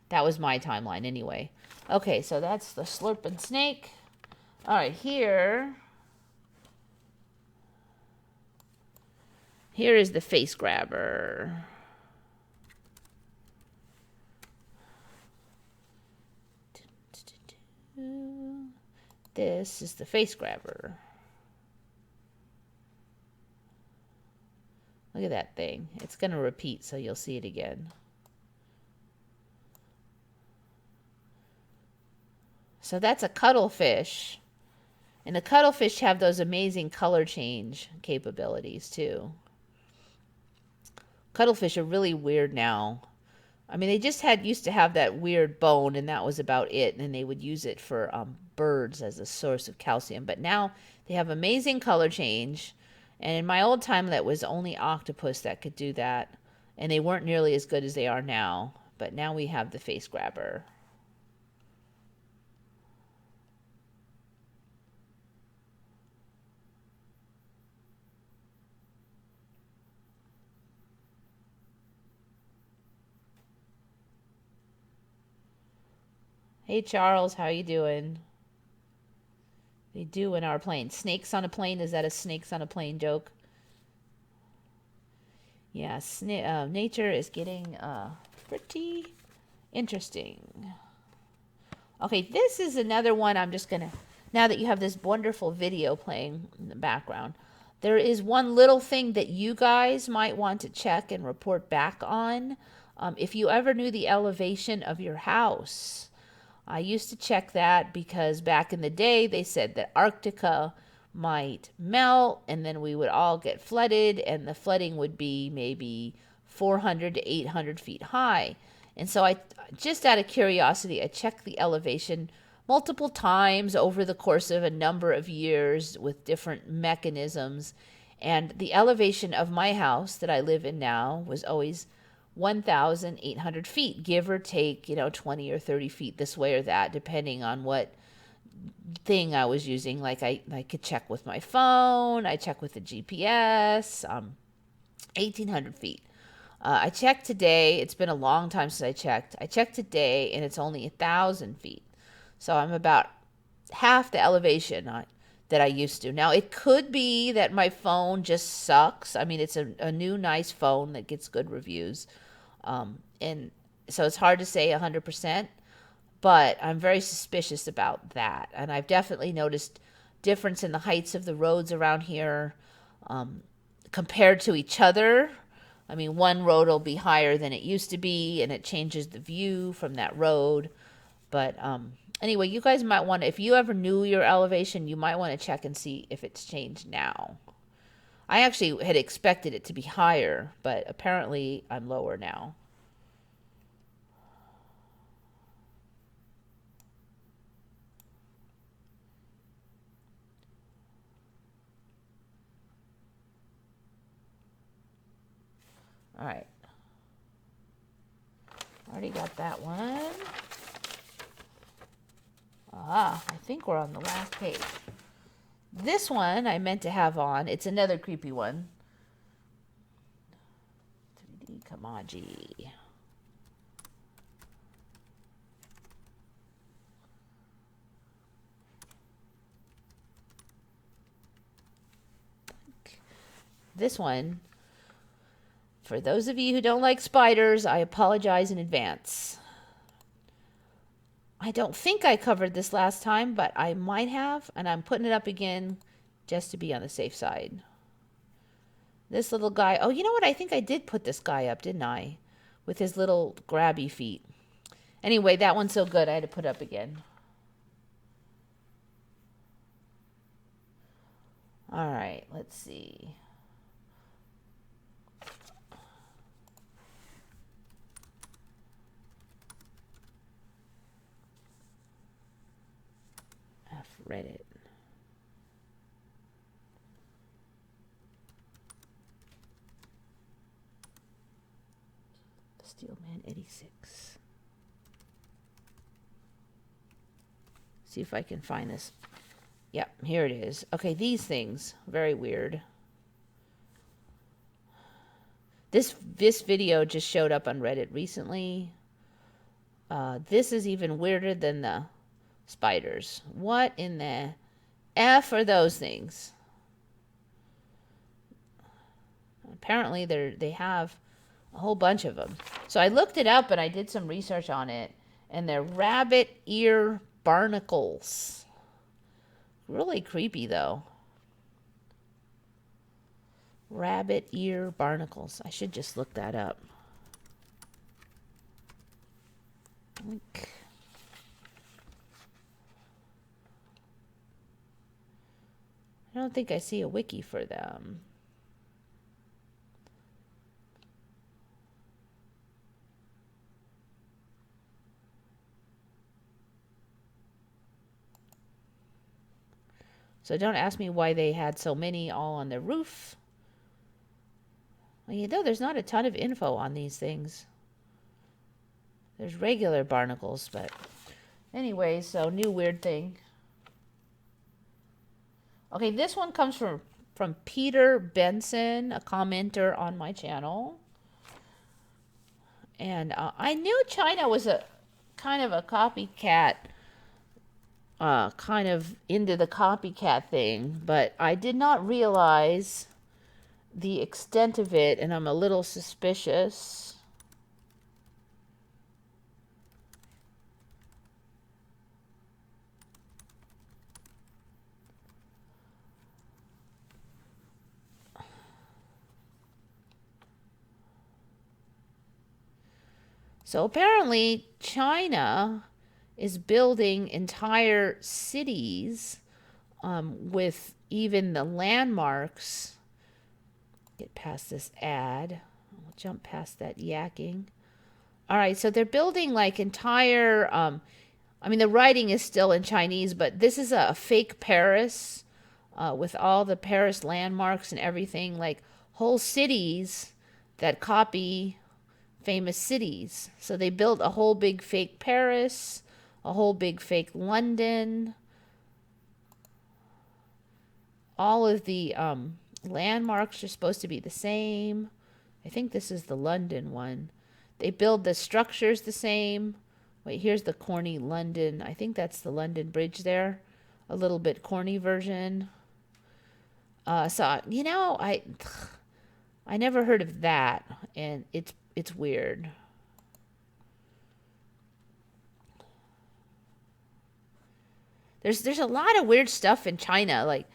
That was my timeline anyway. Okay, so that's the slurping snake. All right, here is the face grabber. This is the face grabber. Look at that thing. It's going to repeat, so you'll see it again. So that's a cuttlefish. And the cuttlefish have those amazing color change capabilities too. Cuttlefish are really weird now. I mean, they just used to have that weird bone, and that was about it. And they would use it for birds as a source of calcium. But now they have amazing color change. And in my old time, that was only octopus that could do that. And they weren't nearly as good as they are now. But now we have the face grabber. Hey, Charles, how you doing? They do in our plane. Snakes on a plane? Is that a snakes on a plane joke? Yeah, nature is getting pretty interesting. Okay, this is another one I'm just going to, now that you have this wonderful video playing in the background, there is one little thing that you guys might want to check and report back on. If you ever knew the elevation of your house. I used to check that because back in the day they said that Antarctica might melt and then we would all get flooded, and the flooding would be maybe 400 to 800 feet high. And so I, just out of curiosity, I checked the elevation multiple times over the course of a number of years with different mechanisms. And the elevation of my house that I live in now was always 1,800 feet, give or take, 20 or 30 feet this way or that, depending on what thing I was using. Like I could check with my phone, I check with the GPS, 1,800 feet. I checked today. It's been a long time since I checked. I checked today, and it's only 1,000 feet. So I'm about half the elevation that I used to. Now, it could be that my phone just sucks. I mean, it's a new, nice phone that gets good reviews. And so it's hard to say 100%, but I'm very suspicious about that. And I've definitely noticed difference in the heights of the roads around here compared to each other. I mean, one road will be higher than it used to be, and it changes the view from that road. But anyway, you guys might want to, if you ever knew your elevation, you might want to check and see if it's changed now. I actually had expected it to be higher, but apparently I'm lower now. All right. Already got that one. I think we're on the last page. This one I meant to have on. It's another creepy one. 3D Kamaji. This one, for those of you who don't like spiders, I apologize in advance. I don't think I covered this last time, but I might have, and I'm putting it up again just to be on the safe side. This little guy, oh, you know what? I think I did put this guy up, didn't I? With his little grabby feet. Anyway, that one's so good, I had to put it up again. All right, let's see. Reddit. Steelman 86. See if I can find this. Yep, here it is. Okay, these things, very weird. This video just showed up on Reddit recently. This is even weirder than the spiders. What in the F are those things? Apparently they have a whole bunch of them. So I looked it up and I did some research on it, and they're rabbit ear barnacles. Really creepy though. Rabbit ear barnacles. I should just look that up. Mink. I don't think I see a wiki for them. So don't ask me why they had so many all on their roof. Well, you know, there's not a ton of info on these things. There's regular barnacles, but anyway, so new weird thing. Okay, this one comes from Peter Benson, a commenter on my channel. And I knew China was a kind of a copycat, kind of into the copycat thing, but I did not realize the extent of it, and I'm a little suspicious. So apparently China is building entire cities with even the landmarks. Get past this ad. I'll jump past that yakking. All right, so they're building like entire, I mean, the writing is still in Chinese, but this is a fake Paris with all the Paris landmarks and everything, like whole cities that copy famous cities. So they built a whole big fake Paris, a whole big fake London. All of the landmarks are supposed to be the same. I think this is the London one. They build the structures the same. Wait, here's the corny London. I think that's the London Bridge there. A little bit corny version. So, you know, I never heard of that, and it's weird. There's a lot of weird stuff in China. Like,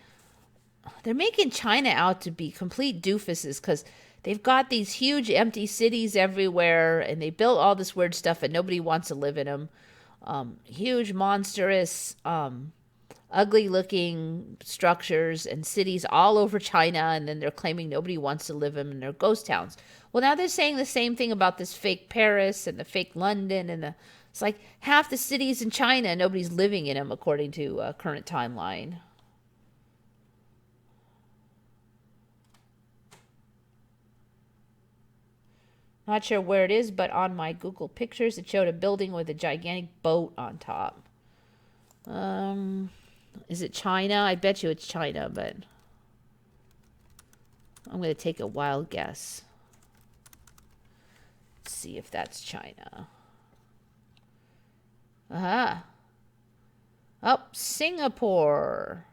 they're making China out to be complete doofuses because they've got these huge empty cities everywhere, and they built all this weird stuff, and nobody wants to live in them. Huge, monstrous, ugly-looking structures and cities all over China, and then they're claiming nobody wants to live in them, and they're ghost towns. Well, now they're saying the same thing about this fake Paris and the fake London, and it's like half the cities in China, nobody's living in them, according to current timeline. Not sure where it is, but on my Google Pictures, it showed a building with a gigantic boat on top. Is it China? I bet you it's China, but I'm going to take a wild guess. Let's see if that's China. Aha. Oh, Singapore.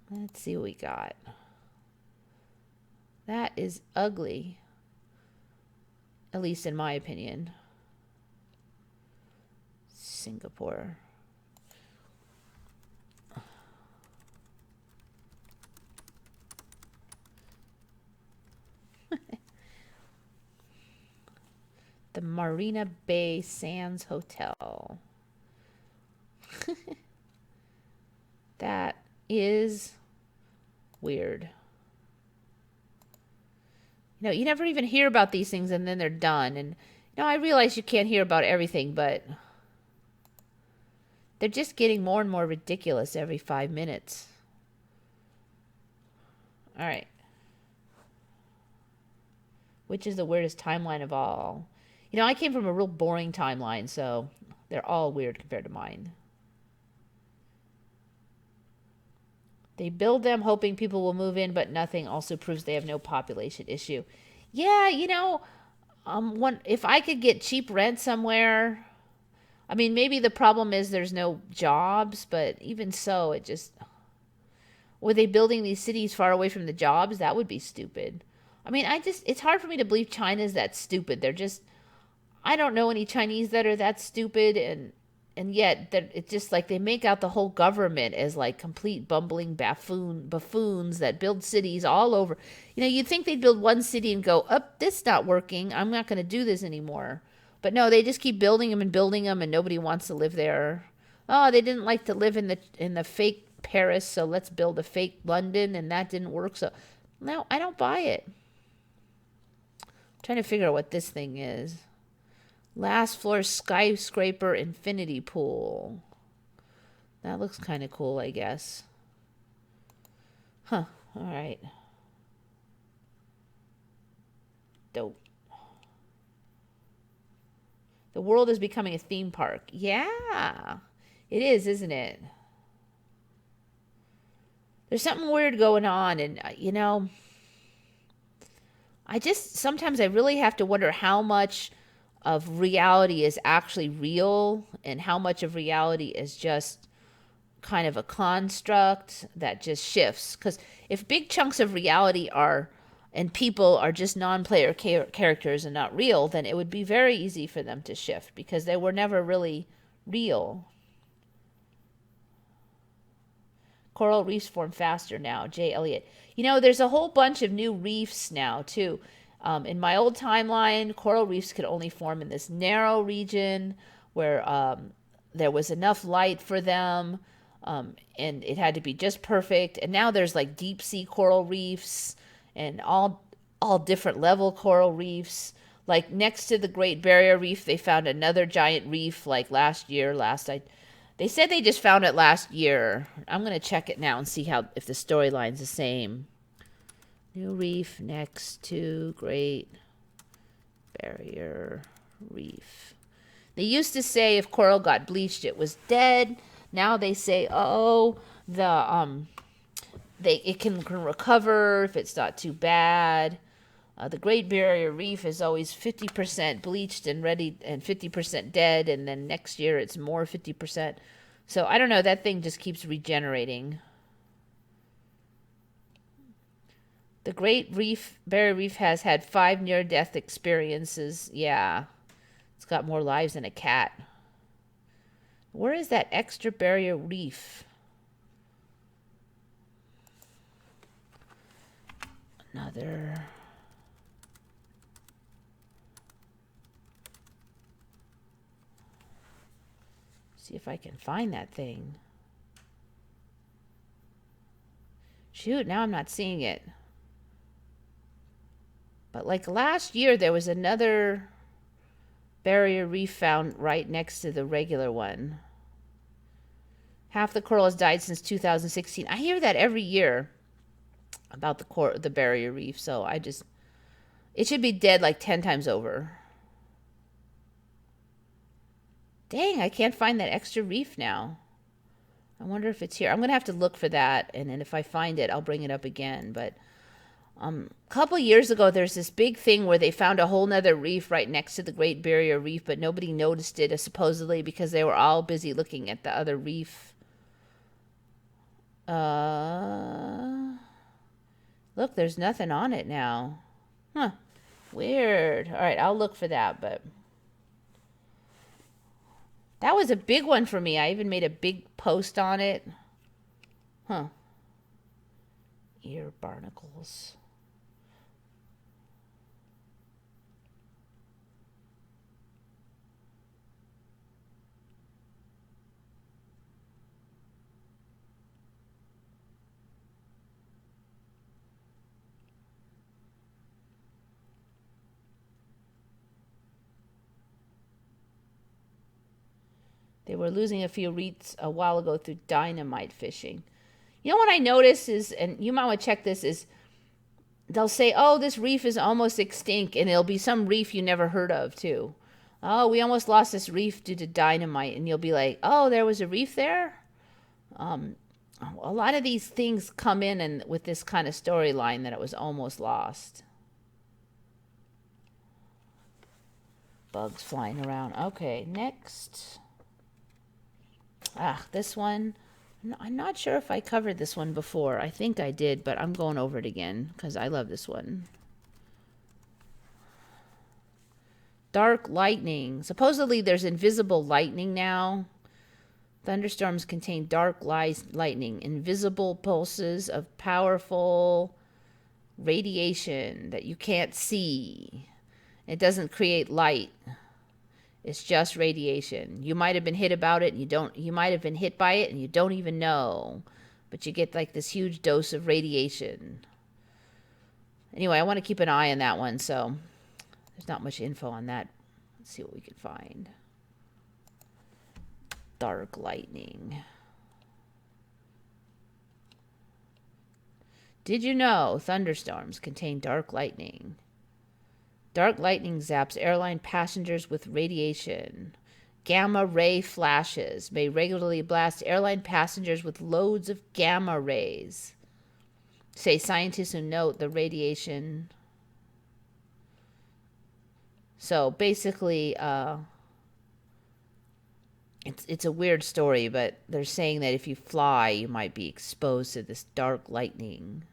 Let's see what we got. That is ugly, at least in my opinion. Singapore. The Marina Bay Sands Hotel. That is weird. You know, you never even hear about these things, and then they're done. And, you know, I realize you can't hear about everything, but they're just getting more and more ridiculous every 5 minutes. All right. Which is the weirdest timeline of all? You know, I came from a real boring timeline, so they're all weird compared to mine. They build them hoping people will move in, but nothing also proves they have no population issue. Yeah, you know, if I could get cheap rent somewhere, I mean, maybe the problem is there's no jobs, but even so, it just... Were they building these cities far away from the jobs? That would be stupid. I mean, it's hard for me to believe China's that stupid. They're just... I don't know any Chinese that are that stupid, and yet it's just like they make out the whole government as like complete bumbling buffoons that build cities all over. You know, you'd think they'd build one city and go, this is not working. I'm not going to do this anymore. But no, they just keep building them, and nobody wants to live there. Oh, they didn't like to live in the fake Paris, so let's build a fake London, and that didn't work. So no, I don't buy it. I'm trying to figure out what this thing is. Last floor skyscraper infinity pool. That looks kind of cool, I guess. Huh. All right. Dope. The world is becoming a theme park. Yeah. It is, isn't it? There's something weird going on, and, you know, sometimes I really have to wonder how much of reality is actually real and how much of reality is just kind of a construct that just shifts. Because if big chunks of reality and people are just non-player characters and not real, then it would be very easy for them to shift because they were never really real. Coral reefs form faster now. J. Elliott. You know, there's a whole bunch of new reefs now, too. In my old timeline, coral reefs could only form in this narrow region where there was enough light for them, and it had to be just perfect. And now there's like deep sea coral reefs and all different level coral reefs. Like next to the Great Barrier Reef, they found another giant reef like last year. They said they just found it last year. I'm going to check it now and see if the storyline's the same. New reef next to Great Barrier Reef. They used to say if coral got bleached, it was dead. Now they say, it can recover if it's not too bad. The Great Barrier Reef is always 50% bleached and ready, and 50% dead, and then next year it's more 50%. So I don't know. That thing just keeps regenerating. The Great Barrier Reef has had 5 near-death experiences. Yeah. It's got more lives than a cat. Where is that extra barrier reef? Another. See if I can find that thing. Shoot, now I'm not seeing it. But like last year, there was another barrier reef found right next to the regular one. Half the coral has died since 2016. I hear that every year about the barrier reef, so it should be dead like 10 times over. Dang, I can't find that extra reef now. I wonder if it's here. I'm going to have to look for that, and then if I find it, I'll bring it up again. But a couple years ago, there's this big thing where they found a whole nother reef right next to the Great Barrier Reef, but nobody noticed it, supposedly because they were all busy looking at the other reef. Look, there's nothing on it now. Huh. Weird. All right, I'll look for that, but that was a big one for me. I even made a big post on it. Huh. Ear barnacles. They were losing a few reefs a while ago through dynamite fishing. You know what I notice is, and you might want to check this, is they'll say, oh, this reef is almost extinct, and it'll be some reef you never heard of, too. Oh, we almost lost this reef due to dynamite, and you'll be like, oh, there was a reef there? A lot of these things come in and with this kind of storyline that it was almost lost. Bugs flying around. Okay, next. This one, I'm not sure if I covered this one before. I think I did, but I'm going over it again because I love this one. Dark lightning. Supposedly there's invisible lightning now. Thunderstorms contain dark lightning, invisible pulses of powerful radiation that you can't see. It doesn't create light. It's just radiation. You might have been hit about it and you might have been hit by it and you don't even know. But you get like this huge dose of radiation. Anyway, I want to keep an eye on that one, so there's not much info on that. Let's see what we can find. Dark lightning. Did you know thunderstorms contain dark lightning? Dark lightning zaps airline passengers with radiation. Gamma ray flashes may regularly blast airline passengers with loads of gamma rays. Say scientists who note the radiation. So basically, it's a weird story, but they're saying that if you fly, you might be exposed to this dark lightning.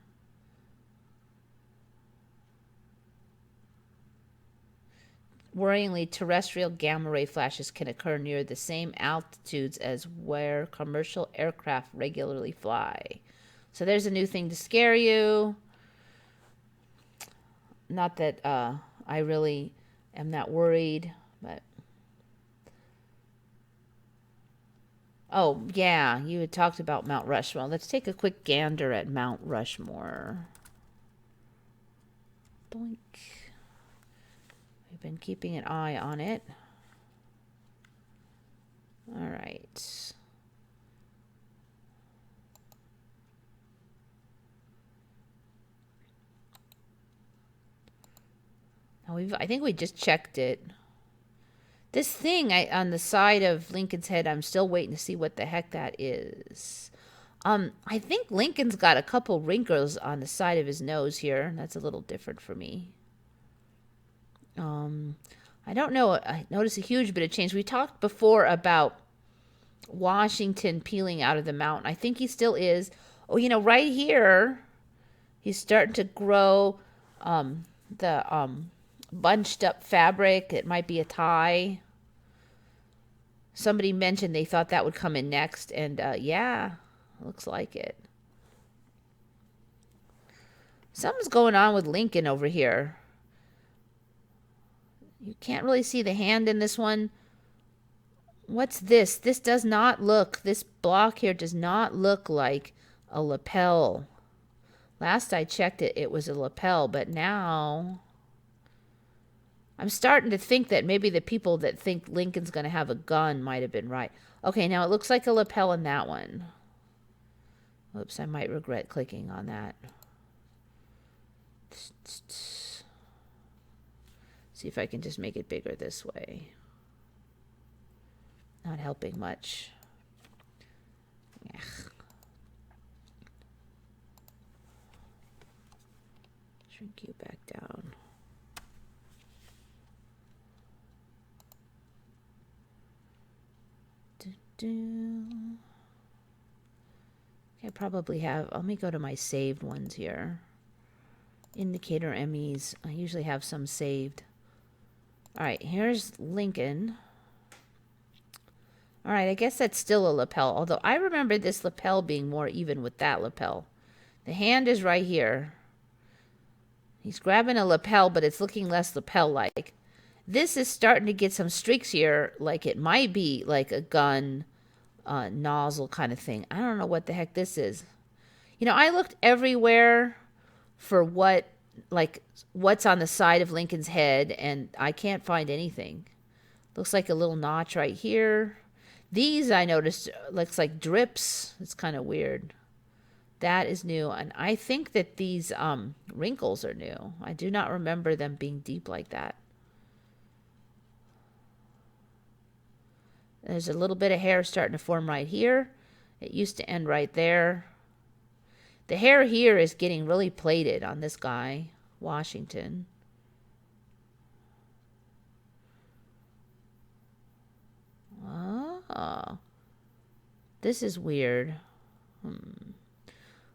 Worryingly, terrestrial gamma ray flashes can occur near the same altitudes as where commercial aircraft regularly fly. So there's a new thing to scare you. Not that I really am that worried, but... Oh, yeah, you had talked about Mount Rushmore. Let's take a quick gander at Mount Rushmore. Boink. We've been keeping an eye on it. All right. Now I think we just checked it. This thing on the side of Lincoln's head, I'm still waiting to see what the heck that is. I think Lincoln's got a couple wrinkles on the side of his nose here. That's a little different for me. I don't know. I noticed a huge bit of change. We talked before about Washington peeling out of the mountain. I think he still is. Oh, you know, right here, he's starting to grow the bunched up fabric. It might be a tie. Somebody mentioned they thought that would come in next, and yeah, looks like it. Something's going on with Lincoln over here. You can't really see the hand in this one. What's this? This does not look, this block here does not look like a lapel. Last I checked it, it was a lapel, but now I'm starting to think that maybe the people that think Lincoln's going to have a gun might have been right. Okay, now it looks like a lapel in that one. Oops, I might regret clicking on that. See if I can just make it bigger this way. Not helping much. Ugh. Shrink you back down. I probably have, let me go to my saved ones here. Indicator MEs. I usually have some saved. Alright, here's Lincoln. Alright, I guess that's still a lapel. Although I remember this lapel being more even with that lapel. The hand is right here. He's grabbing a lapel, but it's looking less lapel-like. This is starting to get some streaks here, like it might be like a gun nozzle kind of thing. I don't know what the heck this is. You know, I looked everywhere for what's on the side of Lincoln's head, and I can't find anything. Looks like a little notch right here. These I noticed looks like drips. It's kind of weird. That is new, and I think that these wrinkles are new. I do not remember them being deep like that. There's a little bit of hair starting to form right here. It used to end right there. The hair here is getting really plaited on this guy, Washington. Oh, this is weird.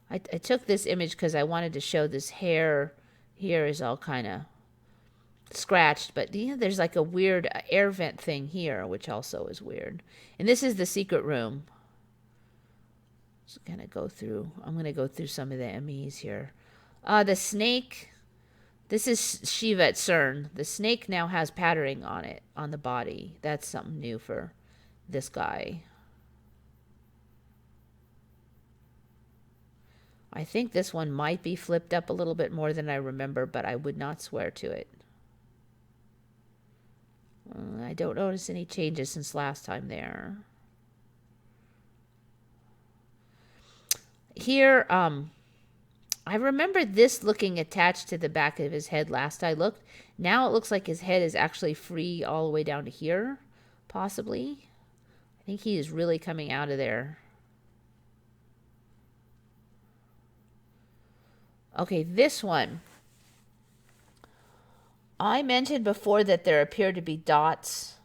I took this image because I wanted to show this hair here is all kind of scratched, but you know, there's like a weird air vent thing here, which also is weird. And this is the secret room. Just gonna go through. I'm gonna go through some of the MEs here. The snake. This is Shiva at CERN. The snake now has patterning on it on the body. That's something new for this guy. I think this one might be flipped up a little bit more than I remember, but I would not swear to it. I don't notice any changes since last time there. Here, I remember this looking attached to the back of his head last I looked. Now it looks like his head is actually free all the way down to here, possibly. I think he is really coming out of there. Okay, this one. I mentioned before that there appear to be dots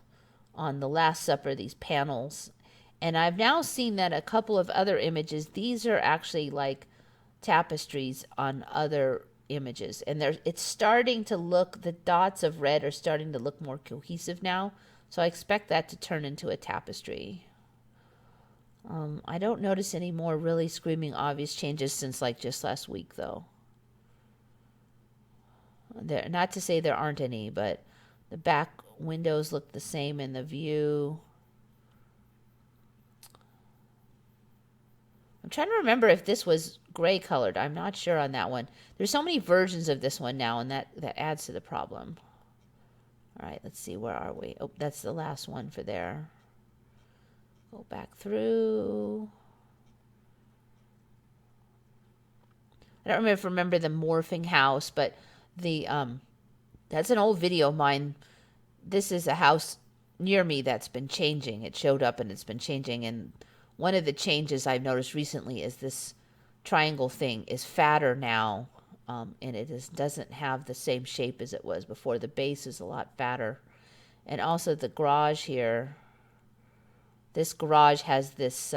on the Last Supper, these panels. And I've now seen that a couple of other images, these are actually like tapestries on other images. And it's starting to look, the dots of red are starting to look more cohesive now. So I expect that to turn into a tapestry. I don't notice any more really screaming obvious changes since like just last week though. Not to say there aren't any, but the back windows look the same in the view. I'm trying to remember if this was gray colored. I'm not sure on that one. There's so many versions of this one now, and that adds to the problem. All right, let's see. Where are we? Oh, that's the last one for there. Go back through. I don't remember the morphing house, but that's an old video of mine. This is a house near me that's been changing. It showed up and it's been changing, and one of the changes I've noticed recently is this triangle thing is fatter now, and it doesn't have the same shape as it was before. The base is a lot fatter. And also the garage here, this garage has this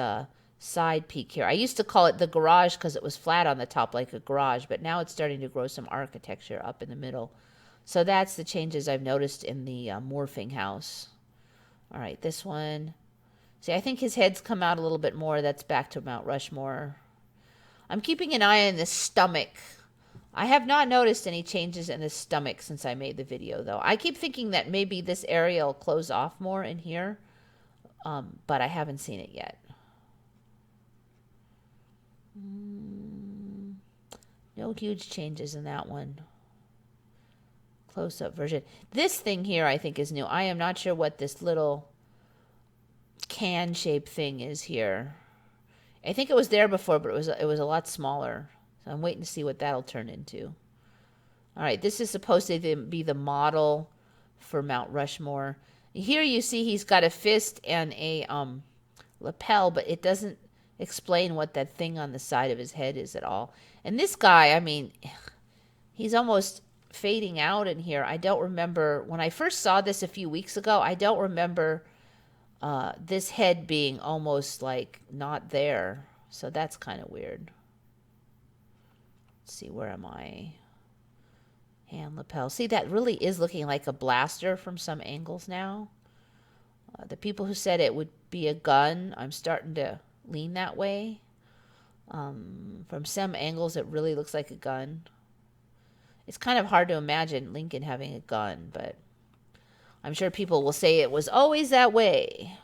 side peak here. I used to call it the garage because it was flat on the top like a garage, but now it's starting to grow some architecture up in the middle. So that's the changes I've noticed in the morphing house. All right, this one. See, I think his head's come out a little bit more. That's back to Mount Rushmore. I'm keeping an eye on this stomach. I have not noticed any changes in the stomach since I made the video, though. I keep thinking that maybe this area will close off more in here, but I haven't seen it yet. No huge changes in that one. Close-up version. This thing here I think is new. I am not sure what this little can-shaped thing is here. I think it was there before, but it was a lot smaller. So I'm waiting to see what that'll turn into. All right, this is supposed to be the model for Mount Rushmore. Here you see he's got a fist and a lapel, but it doesn't explain what that thing on the side of his head is at all. And this guy, I mean, he's almost fading out in here. I don't remember, when I first saw this a few weeks ago, I don't remember this head being almost like not there. So that's kind of weird. Let's see, where am I? Hand lapel. See, that really is looking like a blaster from some angles now. The people who said it would be a gun, I'm starting to lean that way. From some angles, it really looks like a gun. It's kind of hard to imagine Lincoln having a gun, but I'm sure people will say it was always that way.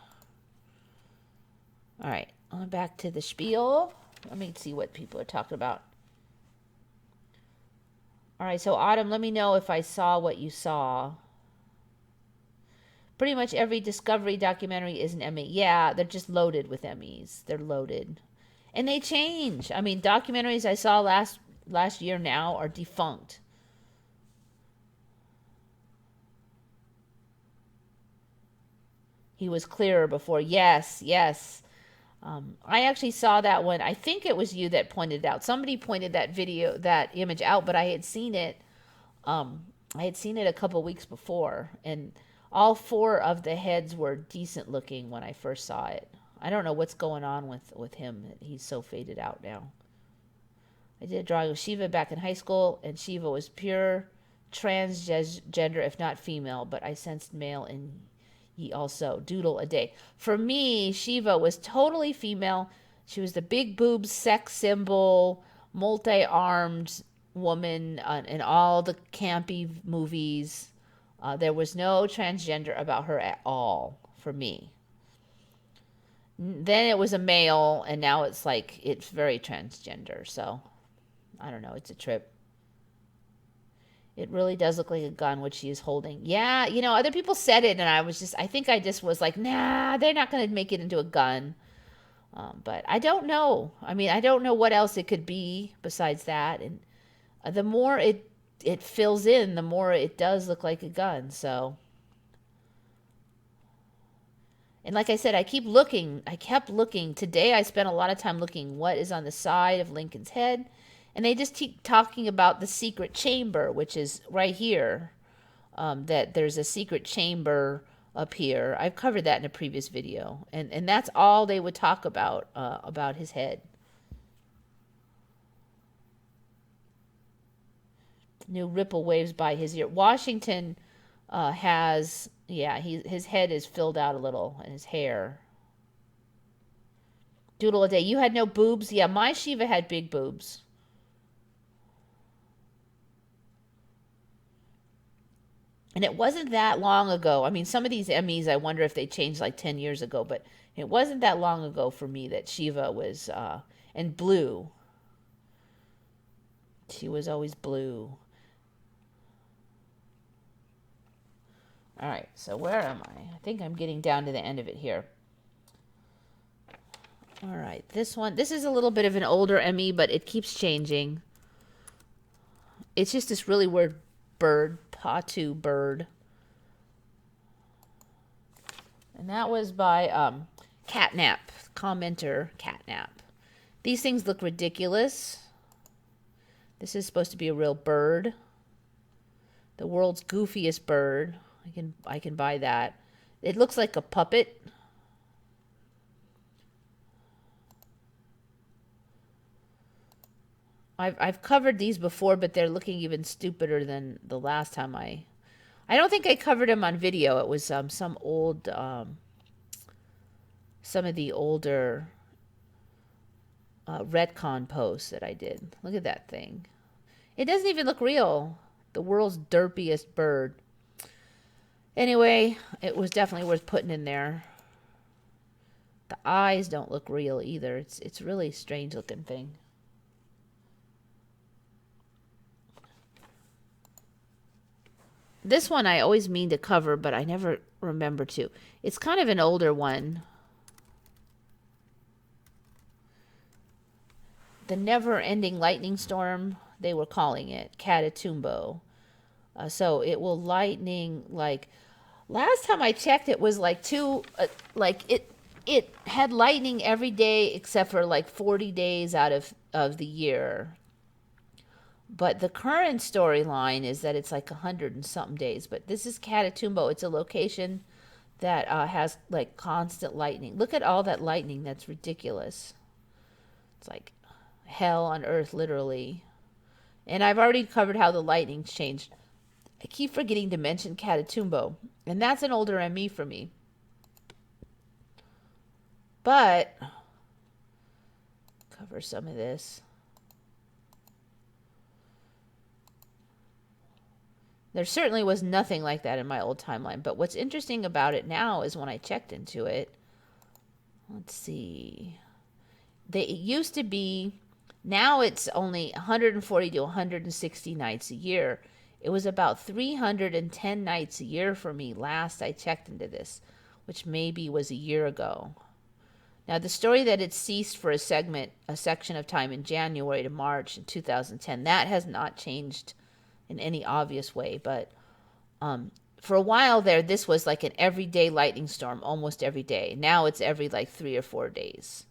All right, on back to the spiel. Let me see what people are talking about. All right, so Autumn, let me know if I saw what you saw. Pretty much every Discovery documentary is an ME. Yeah, they're just loaded with MEs. They're loaded. And they change. I mean, documentaries I saw last year now are defunct. He was clearer before. Yes, yes. I actually saw that one. I think it was you that pointed it out. Somebody pointed that image out, but I had seen it. I had seen it a couple weeks before, and all 4 of the heads were decent looking when I first saw it. I don't know what's going on with him. He's so faded out now. I did a drawing of Shiva back in high school, and Shiva was pure transgender, if not female, but I sensed male in ye also. Doodle a day. For me, Shiva was totally female. She was the big boobs sex symbol, multi-armed woman in all the campy movies. There was no transgender about her at all for me. Then it was a male, and now it's like, it's very transgender. So, I don't know. It's a trip. It really does look like a gun, which she is holding. Yeah, you know, other people said it, and I think I just was like, nah, they're not going to make it into a gun. But I don't know. I mean, I don't know what else it could be besides that. And the more it fills in, the more it does look like a gun. So, and like I said, I kept looking. Today I spent a lot of time looking what is on the side of Lincoln's head. And they just keep talking about the secret chamber, which is right here, that there's a secret chamber up here. I've covered that in a previous video. And that's all they would talk about his head. New ripple waves by his ear. Washington has, yeah, his head is filled out a little, and his hair. Doodle a day. You had no boobs? Yeah, my Shiva had big boobs. And it wasn't that long ago. I mean, some of these MEs, I wonder if they changed like 10 years ago, but it wasn't that long ago for me that Shiva was, and blue. She was always blue. All right, so where am I? I think I'm getting down to the end of it here. All right, this is a little bit of an older ME, but it keeps changing. It's just this really weird bird, potoo bird. And that was by Catnap, commenter Catnap. These things look ridiculous. This is supposed to be a real bird. The world's goofiest bird. I can buy that. It looks like a puppet. I've covered these before, but they're looking even stupider than the last time I don't think I covered them on video. It was some old, some of the older retcon posts that I did. Look at that thing. It doesn't even look real. The world's derpiest bird. Anyway, it was definitely worth putting in there. The eyes don't look real either. It's really a strange looking thing. This one I always mean to cover, but I never remember to. It's kind of an older one. The never-ending lightning storm, they were calling it, catatumbo. So it will lightning like, last time I checked, it was like it had lightning every day except for like 40 days out of the year. But the current storyline is that it's like 100 and something days. But this is Catatumbo. It's a location that has like constant lightning. Look at all that lightning. That's ridiculous. It's like hell on earth, literally. And I've already covered how the lightning's changed. I keep forgetting to mention Catatumbo. And that's an older ME for me. But cover some of this. There certainly was nothing like that in my old timeline. But what's interesting about it now is when I checked into it. Let's see. It used to be, now it's only 140 to 160 nights a year. It was about 310 nights a year for me last I checked into this, which maybe was a year ago. Now, the story that it ceased for a section of time in January to March in 2010, that has not changed in any obvious way, but for a while there, this was like an everyday lightning storm, almost every day. Now it's every like 3 or 4 days.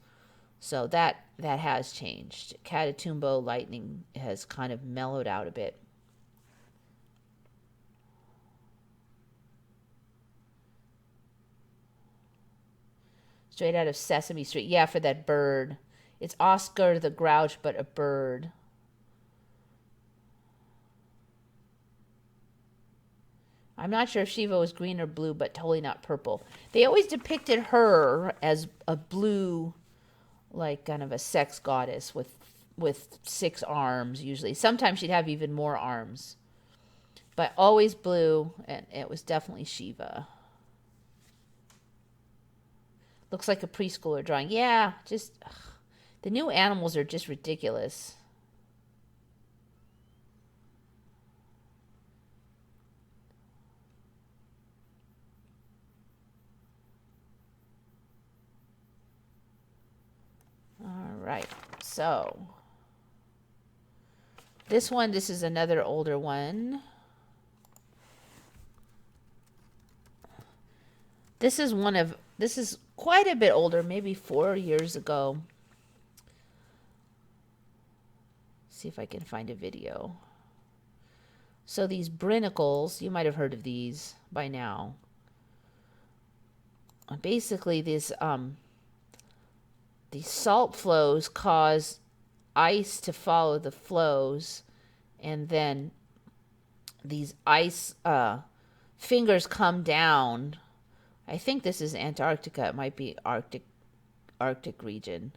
So that has changed. Catatumbo lightning has kind of mellowed out a bit. Straight out of Sesame Street. Yeah, for that bird. It's Oscar the Grouch, but a bird. I'm not sure if Shiva was green or blue, but totally not purple. They always depicted her as a blue, like kind of a sex goddess with 6 arms usually. Sometimes she'd have even more arms. But always blue, and it was definitely Shiva. Looks like a preschooler drawing. Yeah, just the new animals are just ridiculous. All right, so this is another older one. This is quite a bit older, maybe 4 years ago. See if I can find a video. So these brinicles, you might have heard of these by now. Basically, these salt flows cause ice to follow the flows, and then these ice fingers come down. I think this is Antarctica. It might be Arctic region.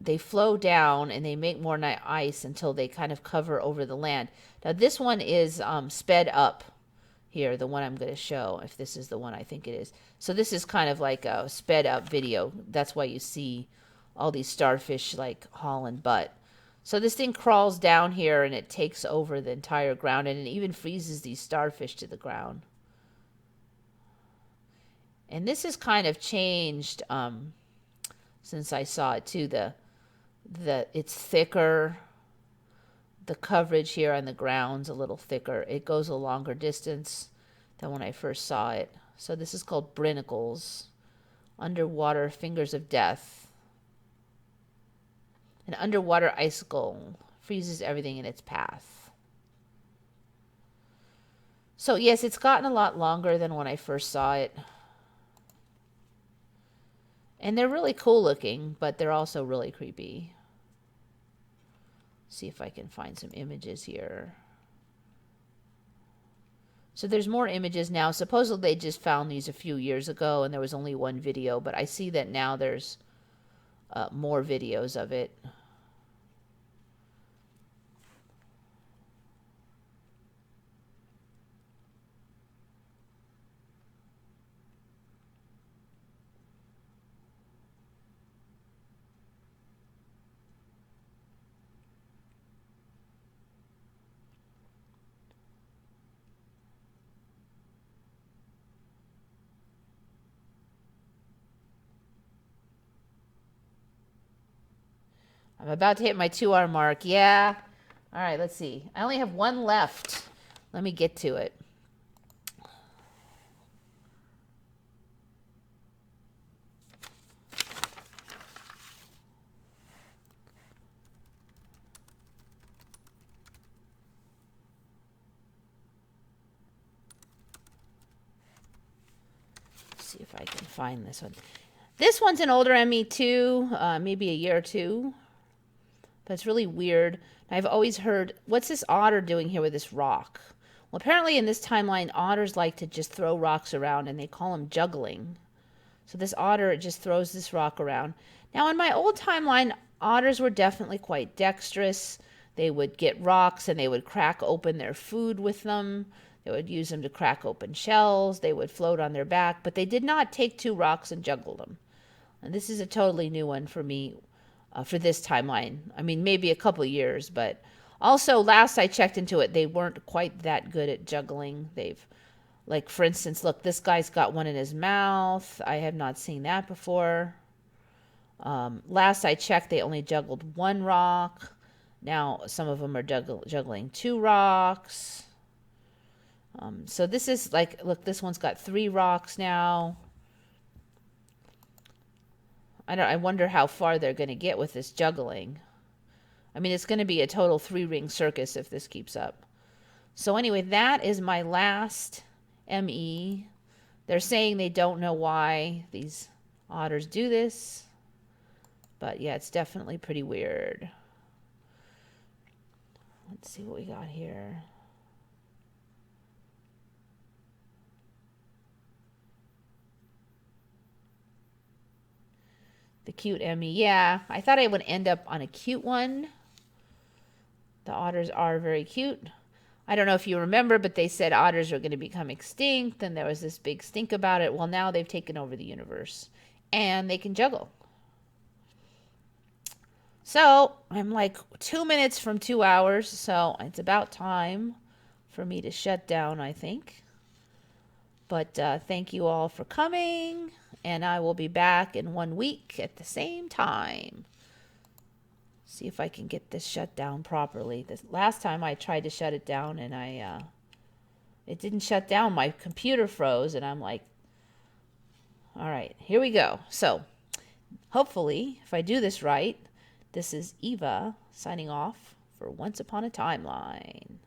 They flow down and they make more ice until they kind of cover over the land. Now this one is sped up here, the one I'm going to show, if this is the one I think it is. So this is kind of like a sped up video. That's why you see all these starfish like hauling butt. So this thing crawls down here and it takes over the entire ground, and it even freezes these starfish to the ground. And this has kind of changed since I saw it too. It's thicker. The coverage here on the ground's a little thicker. It goes a longer distance than when I first saw it. So this is called brinicles, underwater fingers of death. An underwater icicle freezes everything in its path. So yes, it's gotten a lot longer than when I first saw it. And they're really cool looking, but they're also really creepy. See if I can find some images here. So there's more images now. Supposedly they just found these a few years ago and there was only one video, but I see that now there's more videos of it. I'm about to hit my 2-hour mark. Yeah. All right, let's see. I only have one left. Let me get to it. See if I can find this one. This one's an older ME2, maybe a year or two. But it's really weird. I've always heard, what's this otter doing here with this rock? Well, apparently in this timeline, otters like to just throw rocks around, and they call them juggling. So this otter just throws this rock around. Now, in my old timeline, otters were definitely quite dexterous. They would get rocks, and they would crack open their food with them. They would use them to crack open shells. They would float on their back, but they did not take 2 rocks and juggle them. And this is a totally new one for me. For this timeline. I mean, maybe a couple years, but also last I checked into it, they weren't quite that good at juggling. They've, like, for instance, look, this guy's got one in his mouth. I have not seen that before. Last I checked, they only juggled 1 rock. Now some of them are juggling 2 rocks. So this is like, look, this one's got 3 rocks now. I wonder how far they're going to get with this juggling. I mean, it's going to be a total 3-ring circus if this keeps up. So anyway, that is my last ME. They're saying they don't know why these otters do this. But yeah, it's definitely pretty weird. Let's see what we got here. The cute ME. Yeah, I thought I would end up on a cute one. The otters are very cute. I don't know if you remember, but they said otters are going to become extinct, and there was this big stink about it. Well, now they've taken over the universe, and they can juggle. So I'm like 2 minutes from 2 hours, so it's about time for me to shut down, I think. But thank you all for coming, and I will be back in 1 week at the same time. See if I can get this shut down properly. This last time I tried to shut it down, and it didn't shut down. My computer froze, and I'm like, all right, here we go. So hopefully, if I do this right, this is Eva signing off for Once Upon a Timeline.